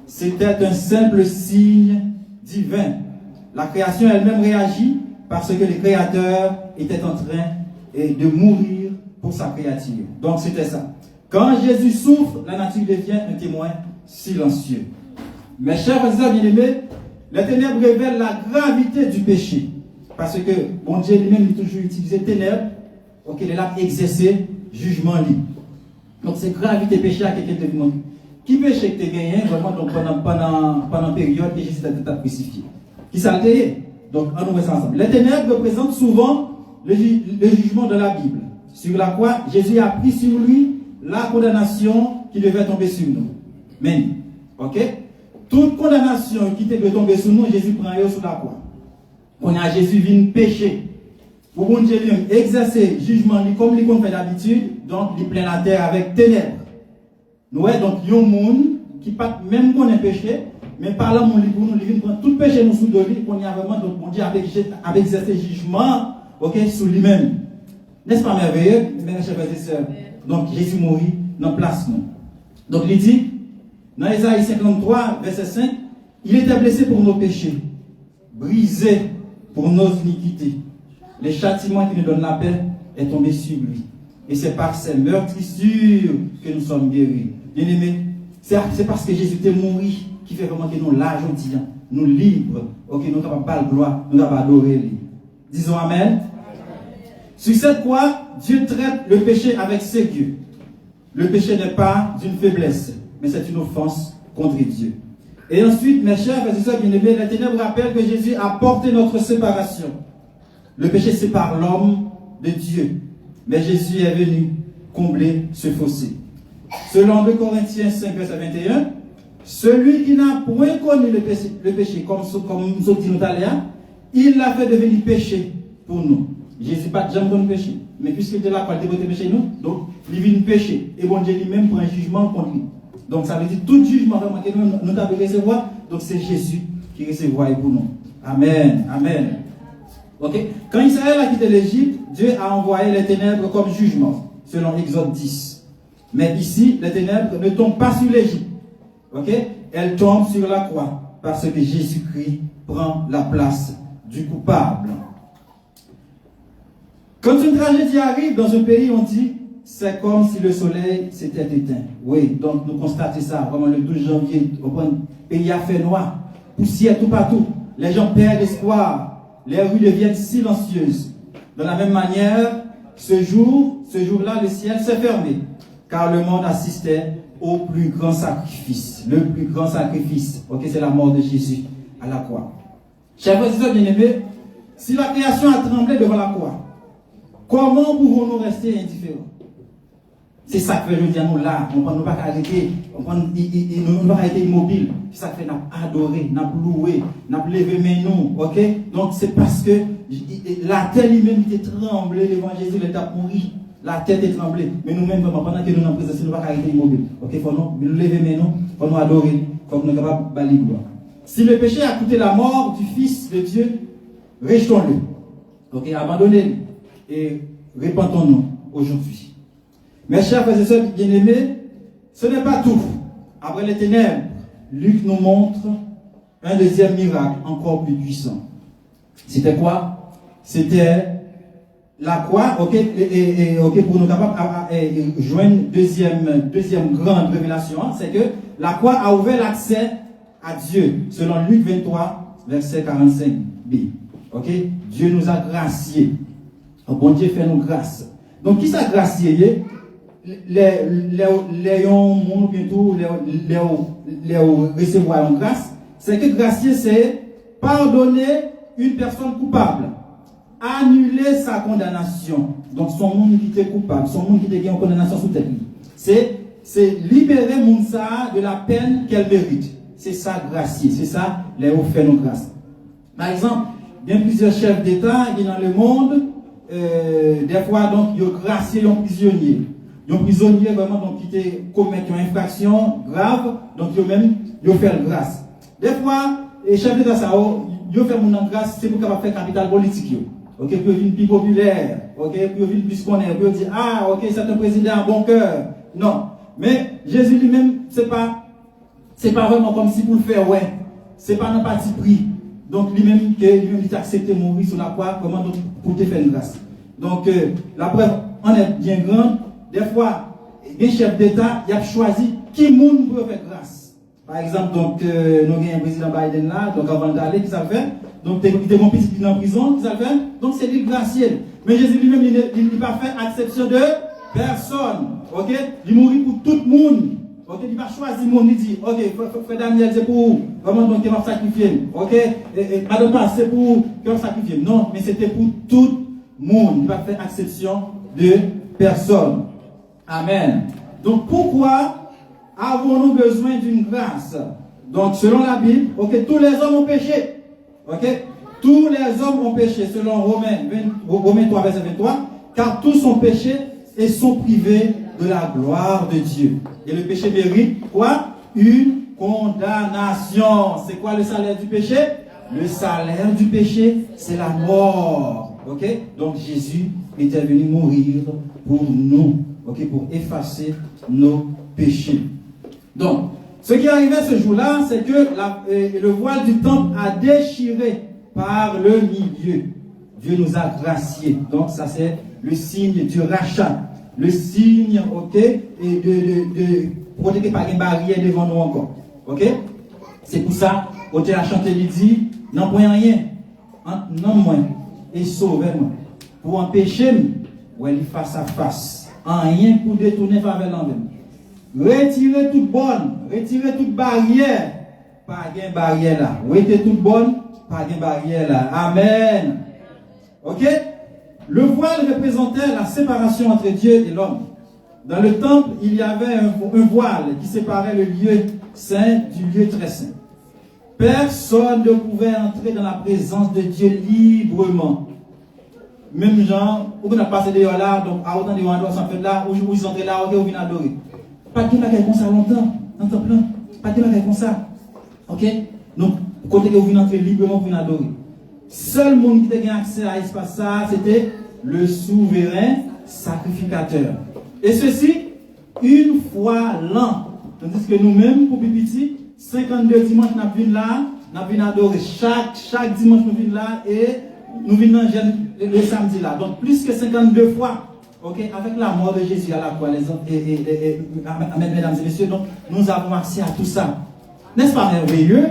C'était un simple signe divin. La création elle-même réagit parce que le Créateur était en train de mourir pour sa créature. Donc c'était ça. Quand Jésus souffre, la nature devient un témoin silencieux. Mes chers frères bien-aimés, les ténèbres révèlent la gravité du péché. Parce que bon Dieu lui-même a toujours utilisé ténèbres, il a exercé jugement libre. Donc c'est gravité péché à quelqu'un de monde. Qui péché que tu as gagné vraiment pendant la période que Jésus t'a crucifié? Qui ça le fait? Donc on nous met ça ensemble. Les ténèbres représentent souvent le jugement de la Bible. Sur la croix, Jésus a pris sur lui la condamnation qui devait tomber sur nous. Mais, ok? Toute condamnation qui devait tomber sur nous, Jésus prend sur la croix. On a Jésus vient pécher. Pour bon Dieu exercer jugement comme il fait d'habitude, donc il plein la terre avec ténèbres. Nous voyons donc il y a un monde qui pas même qu'on est péché, mais par là mon livre nous il vient prendre tout péché nous sous de lui qu'on y a vraiment donc bon Dieu avec exercer jugement, ok, sur lui-même. N'est-ce pas merveilleux, mes chers frères et sœurs? Donc Jésus mourit dans place nous. Donc il dit, dans Ésaïe 53, verset 5, il était blessé pour nos péchés, brisé pour nos iniquités. Le châtiment qui nous donne la paix est tombé sur lui. Et c'est par ses meurtrissures que nous sommes guéris. Bien aimés, c'est parce que Jésus est mort qui fait vraiment que nous là aujourd'hui, nous libres, ok, nous n'avons pas la gloire, nous avons adoré lui. Disons Amen. Sur cette croix, Dieu traite le péché avec sérieux. Le péché n'est pas une faiblesse, mais c'est une offense contre Dieu. Et ensuite, mes chers frères et sœurs bien-aimés, les ténèbres rappellent que Jésus a porté notre séparation. Le péché sépare l'homme de Dieu. Mais Jésus est venu combler ce fossé. Selon 2 Corinthiens 5, verset 21, celui qui n'a point connu le péché, comme nous dit tout à l'heure, il l'a fait devenir péché pour nous. Jésus n'a pas jamais connu le péché. Mais puisqu'il était là pour dévoter péché nous, donc il vit le péché. Et bon Dieu lui-même prend un jugement contre lui. Donc ça veut dire tout jugement vraiment que nous avons recevoir, donc c'est Jésus qui recevra pour nous. Amen. Amen. Ok? Quand Israël a quitté l'Égypte, Dieu a envoyé les ténèbres comme jugement, selon Exode 10. Mais ici, les ténèbres ne tombent pas sur l'Égypte. Ok? Elles tombent sur la croix, parce que Jésus-Christ prend la place du coupable. Quand une tragédie arrive dans un pays, on dit, c'est comme si le soleil s'était éteint. Oui, donc nous constatons ça, vraiment le 12 janvier, le pays a fait noir, poussière tout partout, les gens perdent espoir. Les rues deviennent silencieuses. De la même manière, ce jour-là, le ciel s'est fermé, car le monde assistait au plus grand sacrifice. Le plus grand sacrifice, ok, c'est la mort de Jésus à la croix. Chers frères et sœurs bien-aimés, si la création a tremblé devant la croix, comment pouvons-nous rester indifférents? C'est ça que fait je dis à nous là, on ne peut pas arrêter, on ne va pas arrêter immobile. C'est ça que fait nous adorer, nous louer, nous lever mes nous, ok? Donc c'est parce que la terre lui-même était tremblée devant Jésus, il était pourri. La terre est tremblée. Mais nous-mêmes, pendant que nous sommes en présence, nous ne va pas arrêter immobile. Ok? Il faut nous lever mes nous, il faut nous adorer, il faut nous capables de balayer gloire. Si le péché a coûté la mort du Fils de Dieu, rejetons-le. Ok? Abandonnez-le. Et répentons-nous aujourd'hui. Mes chers frères et sœurs bien-aimés, ce n'est pas tout. Après les ténèbres, Luc nous montre un deuxième miracle encore plus puissant. C'était quoi? C'était la croix, ok, pour nous capables de joindre deuxième grande révélation, c'est que la croix a ouvert l'accès à Dieu, selon Luc 23, verset 45b. Ok? Dieu nous a graciés. Bon Dieu fait nous grâce. Donc, qui s'est gracié? Les gens bientôt les recevoir en grâce, c'est que gracier c'est pardonner une personne coupable, annuler sa condamnation. Donc son monde qui était coupable, son monde qui était en condamnation sous tête, c'est libérer Mounsa de la peine qu'elle mérite. C'est ça gracier, c'est ça les offrir nos grâces. Par exemple, il y a plusieurs chefs d'État qui dans le monde, des fois donc ils ont gracié un prisonnier. Les prisonniers vraiment donc qui commettent une infraction grave, donc ils ont fait grâce. Des fois, les chefs d'État ça ils ont fait mon grâce, c'est pour capable faire capital politique. OK, pour une plus populaire, OK, pour une plus connaître, pour dire ah OK, c'est un président à bon cœur. Non, mais Jésus lui-même c'est pas vraiment comme si pour le faire ouais. C'est pas un parti pris. Donc lui-même il a accepté mourir sur la croix comment donc pour te faire une grâce. Donc la preuve en est bien grande. Des fois, les chefs d'État, ils ont choisi qui monde pour faire grâce. Par exemple, donc, nous avons un président Biden là, donc avant d'aller, qui ça fait? Donc, il y a mon petit qui est en prison, qui ça fait? Donc, c'est l'île gracielle. Mais Jésus lui-même, il n'a pas fait exception de personne. Ok? Il mourit pour tout le monde. Ok? Il n'a pas choisi le monde. Il dit, ok, frère Daniel, c'est pour vous. Vraiment, donc, il va sacrifier. Ok? Madame Passe, c'est pour vous qu'il va sacrifier. Non, mais c'était pour tout le monde. Il n'a pas fait exception de personne. Amen. Donc pourquoi avons-nous besoin d'une grâce? Donc selon la Bible, ok, tous les hommes ont péché. Ok, tous les hommes ont péché selon Romains 3 verset 23, car tous ont péché et sont privés de la gloire de Dieu. Et le péché mérite quoi? Une condamnation. C'est quoi le salaire du péché? Le salaire du péché, c'est la mort. Ok, donc Jésus était venu mourir pour nous. ok, pour effacer nos péchés. Donc, ce qui est arrivé ce jour-là, c'est que le voile du temple a déchiré par le milieu. Dieu nous a graciés. Donc, ça c'est le signe du rachat. Le signe, ok, et de protéger par une barrière devant nous encore. Ok? C'est pour ça, quand tu as chanté, il dit, non, point rien, non, moi, et sauvez-moi. Pour empêcher, ouais, il face à face. En rien pour détourner vers l'envers. Retirez toute bonne, retirez toute barrière. Pas de barrière là. Retirez toute bonne, pas de barrière là. Amen. Ok? Le voile représentait la séparation entre Dieu et l'homme. Dans le temple, il y avait un voile qui séparait le lieu saint du lieu très saint. Personne ne pouvait entrer dans la présence de Dieu librement. Même gens, où on a passé dehors là, donc à autant de gens s'en fait là, où ils entrent là, où ils viennent adorer. Pas de bagaille comme ça longtemps, dans le temple. Pas de bagaille comme ça. Ok? Donc, côté que vous venez entrer librement, vous venez adorer. Seul monde qui a accès à l'espace ça, c'était le souverain sacrificateur. Et ceci, une fois l'an. Tandis que nous-mêmes, pour Pipiti, 52 dimanches, nous venons là, nous venons adorer. Chaque dimanche, nous venons là et nous venons le samedi là. Donc, plus que 52 fois. Ok, avec la mort de Jésus à la croix, mesdames et messieurs, donc, nous avons accès à tout ça. N'est-ce pas merveilleux?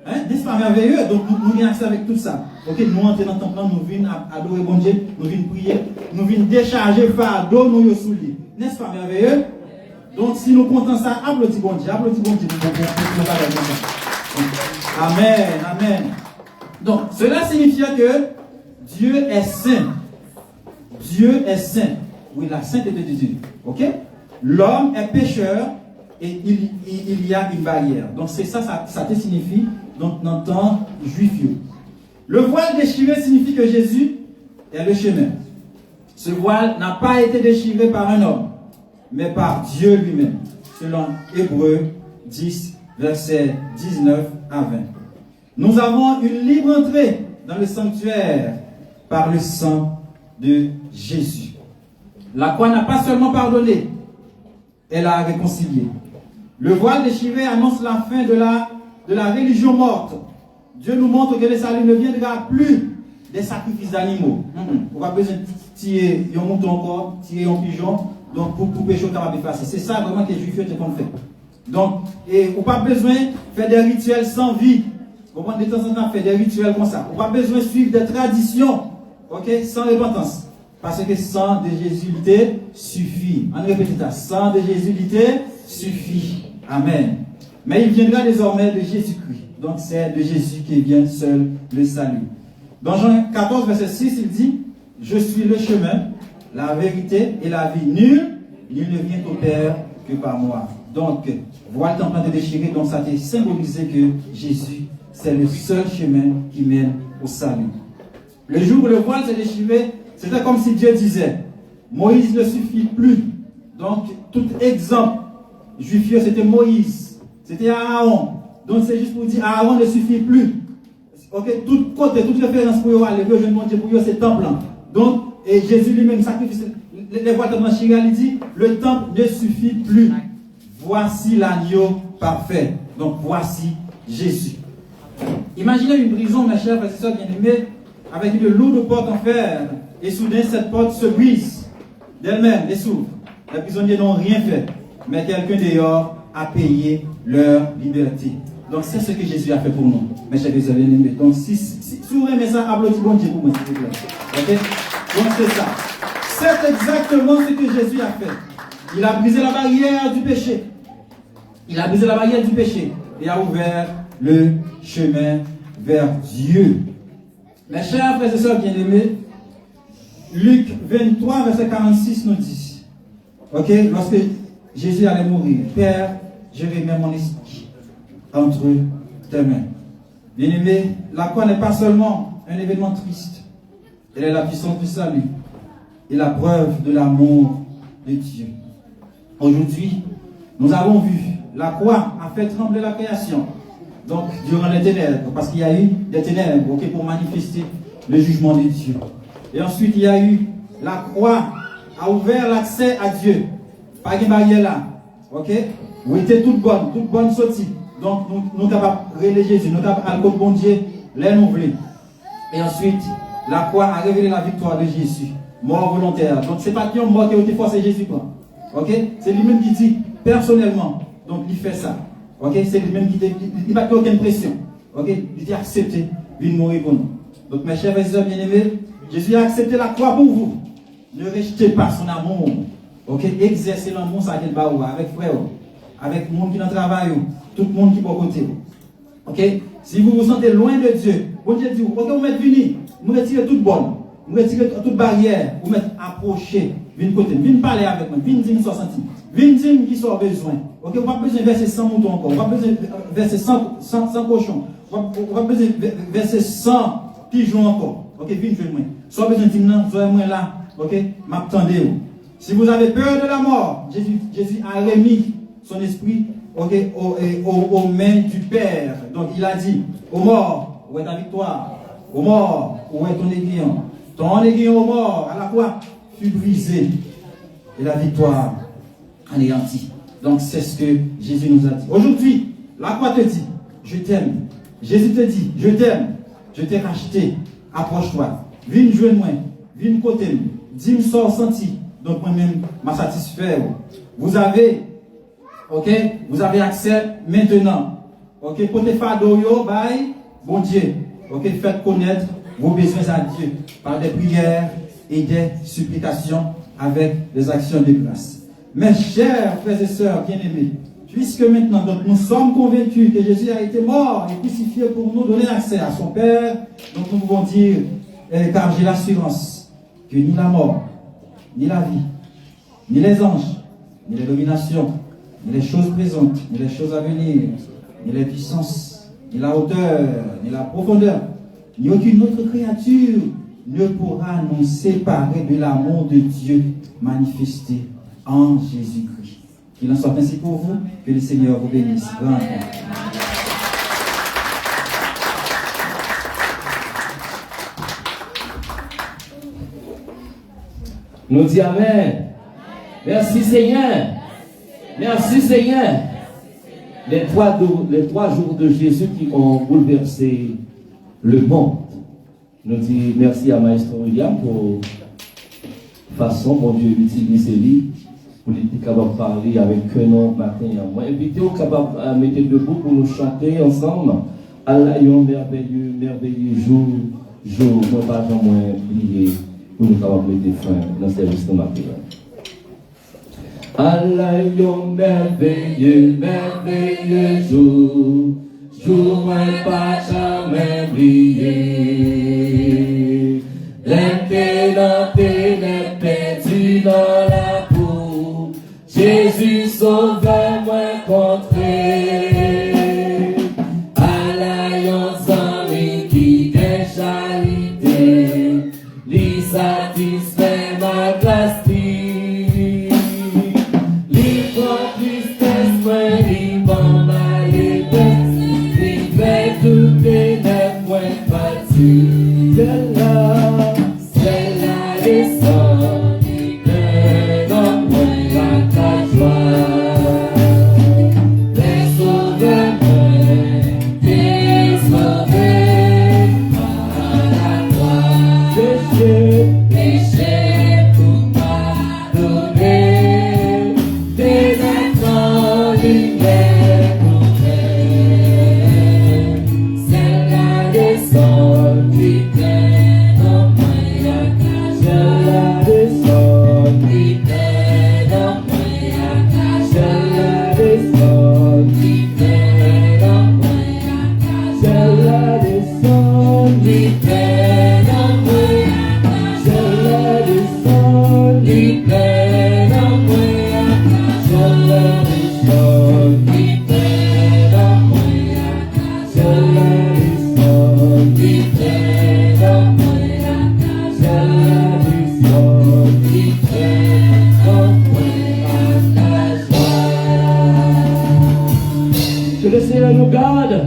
Hein? N'est-ce pas merveilleux? Donc, nous avons accès avec tout ça. Ok, nous entrons dans le temple, nous venons adorer bon Dieu, nous venons prier, nous venons décharger fardeau, nous y souliers. N'est-ce pas merveilleux? Donc, si nous comptons ça, applaudissez bon Dieu, Amen, amen. Donc, cela signifie que Dieu est saint. Dieu est saint. Oui, la sainteté de Dieu. Ok? L'homme est pécheur et il y a une barrière. Donc, c'est ça te signifie donc, dans le temps juif. Le voile déchiré signifie que Jésus est le chemin. Ce voile n'a pas été déchiré par un homme, mais par Dieu lui-même, selon Hébreux 10, versets 19 à 20. Nous avons une libre entrée dans le sanctuaire par le sang de Jésus. La croix n'a pas seulement pardonné, elle a réconcilié. Le voile déchiré annonce la fin de la religion morte. Dieu nous montre que le salut ne viendra plus des sacrifices d'animaux. On va besoin de tirer un mouton encore, tirer un pigeon, donc pour pécher capable de passer. C'est ça vraiment que les Juifs ont fait. Donc, on n'a pas besoin de faire des rituels sans vie. On va de temps en temps faire des rituels comme ça. On n'a pas besoin de suivre des traditions, ok, sans repentance. Parce que sang de Jésus suffit. On répète ça. Sang de Jésus suffit. Amen. Mais il viendra désormais de Jésus-Christ. Donc c'est de Jésus qui vient seul le salut. Dans Jean 14, verset 6, il dit, je suis le chemin, la vérité et la vie. Nul ne vient au Père que par moi. Donc, voile en train de déchirer, donc ça a symbolisé que Jésus, c'est le seul chemin qui mène au salut. Le jour où le voile s'est déchiré, c'était comme si Dieu disait, Moïse ne suffit plus. Donc, tout exemple juif, c'était Moïse, c'était Aaron. Donc, c'est juste pour dire, Aaron ne suffit plus. Ok, tout côté, toute référence pour aller, je demande pour eux, c'est temple. Donc, et Jésus lui-même sacrifice les voiles de Manchira, il dit, le temple ne suffit plus. Voici l'agneau parfait. Donc, voici Jésus. Imaginez une prison, mes chers frères et sœurs bien-aimés, avec une lourde porte en fer, et soudain cette porte se brise d'elle-même et s'ouvre. Les prisonniers n'ont rien fait, mais quelqu'un dehors a payé leur liberté. Donc c'est ce que Jésus a fait pour nous, mes chers frères et bien-aimés. Donc si vous aimez ça, applaudissez bon Dieu pour moi, s'il vous plaît. Okay? Donc c'est ça. C'est exactement ce que Jésus a fait. Il a brisé la barrière du péché. Il a brisé la barrière du péché et a ouvert le chemin vers Dieu. Mes chers frères et sœurs bien-aimés, Luc 23, verset 46 nous dit, ok, lorsque Jésus allait mourir, Père, je remets mon esprit entre tes mains. Bien-aimés, la croix n'est pas seulement un événement triste, elle est la puissance du salut et la preuve de l'amour de Dieu. Aujourd'hui, nous avons vu, la croix a fait trembler la création. Donc, durant les ténèbres, parce qu'il y a eu des ténèbres, ok, pour manifester le jugement de Dieu. Et ensuite, il y a eu la croix a ouvert l'accès à Dieu. Pas de barrière là. Ok? Vous étiez toute bonne sortie. Donc, nous sommes capables de révéler Jésus, nous sommes capables de bon Dieu, les nous voulons. Et ensuite, la croix a révélé la victoire de Jésus. Mort volontaire. Donc, ce n'est pas un mort qui a été forcé Jésus. Ok? C'est lui-même qui dit personnellement. Donc, il fait ça. Ok? C'est lui-même qui dit, il n'a pas aucune pression. Ok? Il dit accepter, il mourir pour nous. Donc, mes chers frères et sœurs bien-aimés, Jésus a accepté la croix pour vous. Ne rejetez pas son amour. Ok? Exercez l'amour, ça qu'il va avec frère, avec le monde qui est dans le travail, tout le monde qui est à côté. Ok? Si vous vous sentez loin de Dieu, bon Dieu dit, ok, vous m'êtes venu, vous retirez toute bonne, vous retirez toute barrière, vous m'êtes approché, venez côté, venez parler avec moi, venez dire 60, venez dire qui sont besoin. Ok? Vous n'avez pas besoin de verser 100 moutons encore, vous n'avez pas besoin de verser 100 cochons, vous n'avez pas besoin de verser 100 pigeons encore. Ok? Venez jouer moi. Soit besoin de dire non, soyez moi là. Ok? M'attendez. Si vous avez peur de la mort, Jésus a remis son esprit, ok, aux mains du Père. Donc il a dit, aux morts, où est ta victoire? Aux morts, où est ton aiguillon? Ton aiguillon aux morts, à la croix, fut brisé. Et la victoire anéantie. Donc c'est ce que Jésus nous a dit. Aujourd'hui, la croix te dit, je t'aime. Jésus te dit, je t'aime. Je t'ai racheté. Approche-toi. Viens jouer moi. Viens côté. Dis-moi sort senti. Donc moi-même, m'a satisfait. Vous avez, ok, vous avez accès maintenant. Ok, côté fado yo, bye, bon Dieu. Ok, faites connaître vos besoins à Dieu par des prières et des supplications avec des actions de grâce. Mes chers frères et sœurs bien-aimés, puisque maintenant donc, nous sommes convaincus que Jésus a été mort et crucifié pour nous donner accès à son Père, donc nous pouvons dire, car j'ai l'assurance que ni la mort, ni la vie, ni les anges, ni les dominations, ni les choses présentes, ni les choses à venir, ni les puissances, ni la hauteur, ni la profondeur, ni aucune autre créature ne pourra nous séparer de l'amour de Dieu manifesté en Jésus-Christ. Qu'il en soit ainsi pour vous, que le Seigneur vous bénisse. Nous disons Amen. Merci Seigneur. Merci Seigneur. Les 3 jours de Jésus qui ont bouleversé le monde. Nous disons merci à Maestro William pour la façon dont Dieu utilise lui pour être capable de parler avec nous matin et moi. Invitez-vous capable de mettre debout pour nous chanter ensemble. Allah, un merveilleux jour, moi pas jamais oublier pour nous capables de mettre fin dans le service de matin. Allah, un merveilleux jour, moi pas jamais oublier. L'intérêt perdu dans la boue, Jésus sauveur moi contré. Alliance ami qui est charité, lui satisfait ma plastique. Lui prend tristesse, moi lui prend ma détresse, lui fait tout les neuf moins battus. Que le Seigneur nous garde.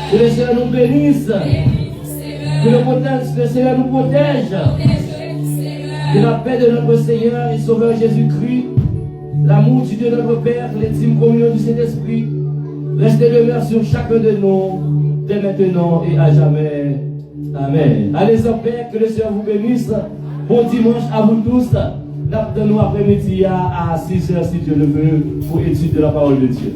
Que le Seigneur nous bénisse. Que le Seigneur nous protège. Que la paix de notre Seigneur et Sauveur Jésus-Christ, l'amour du Dieu notre Père, l'intime communion du Saint-Esprit, reste et demeure sur chacun de nous, dès maintenant et à jamais. Amen. Allez en paix, que le Seigneur vous bénisse. Bon dimanche à vous tous. Nous après-midi à 6h si Dieu le veut pour étudier la parole de Dieu.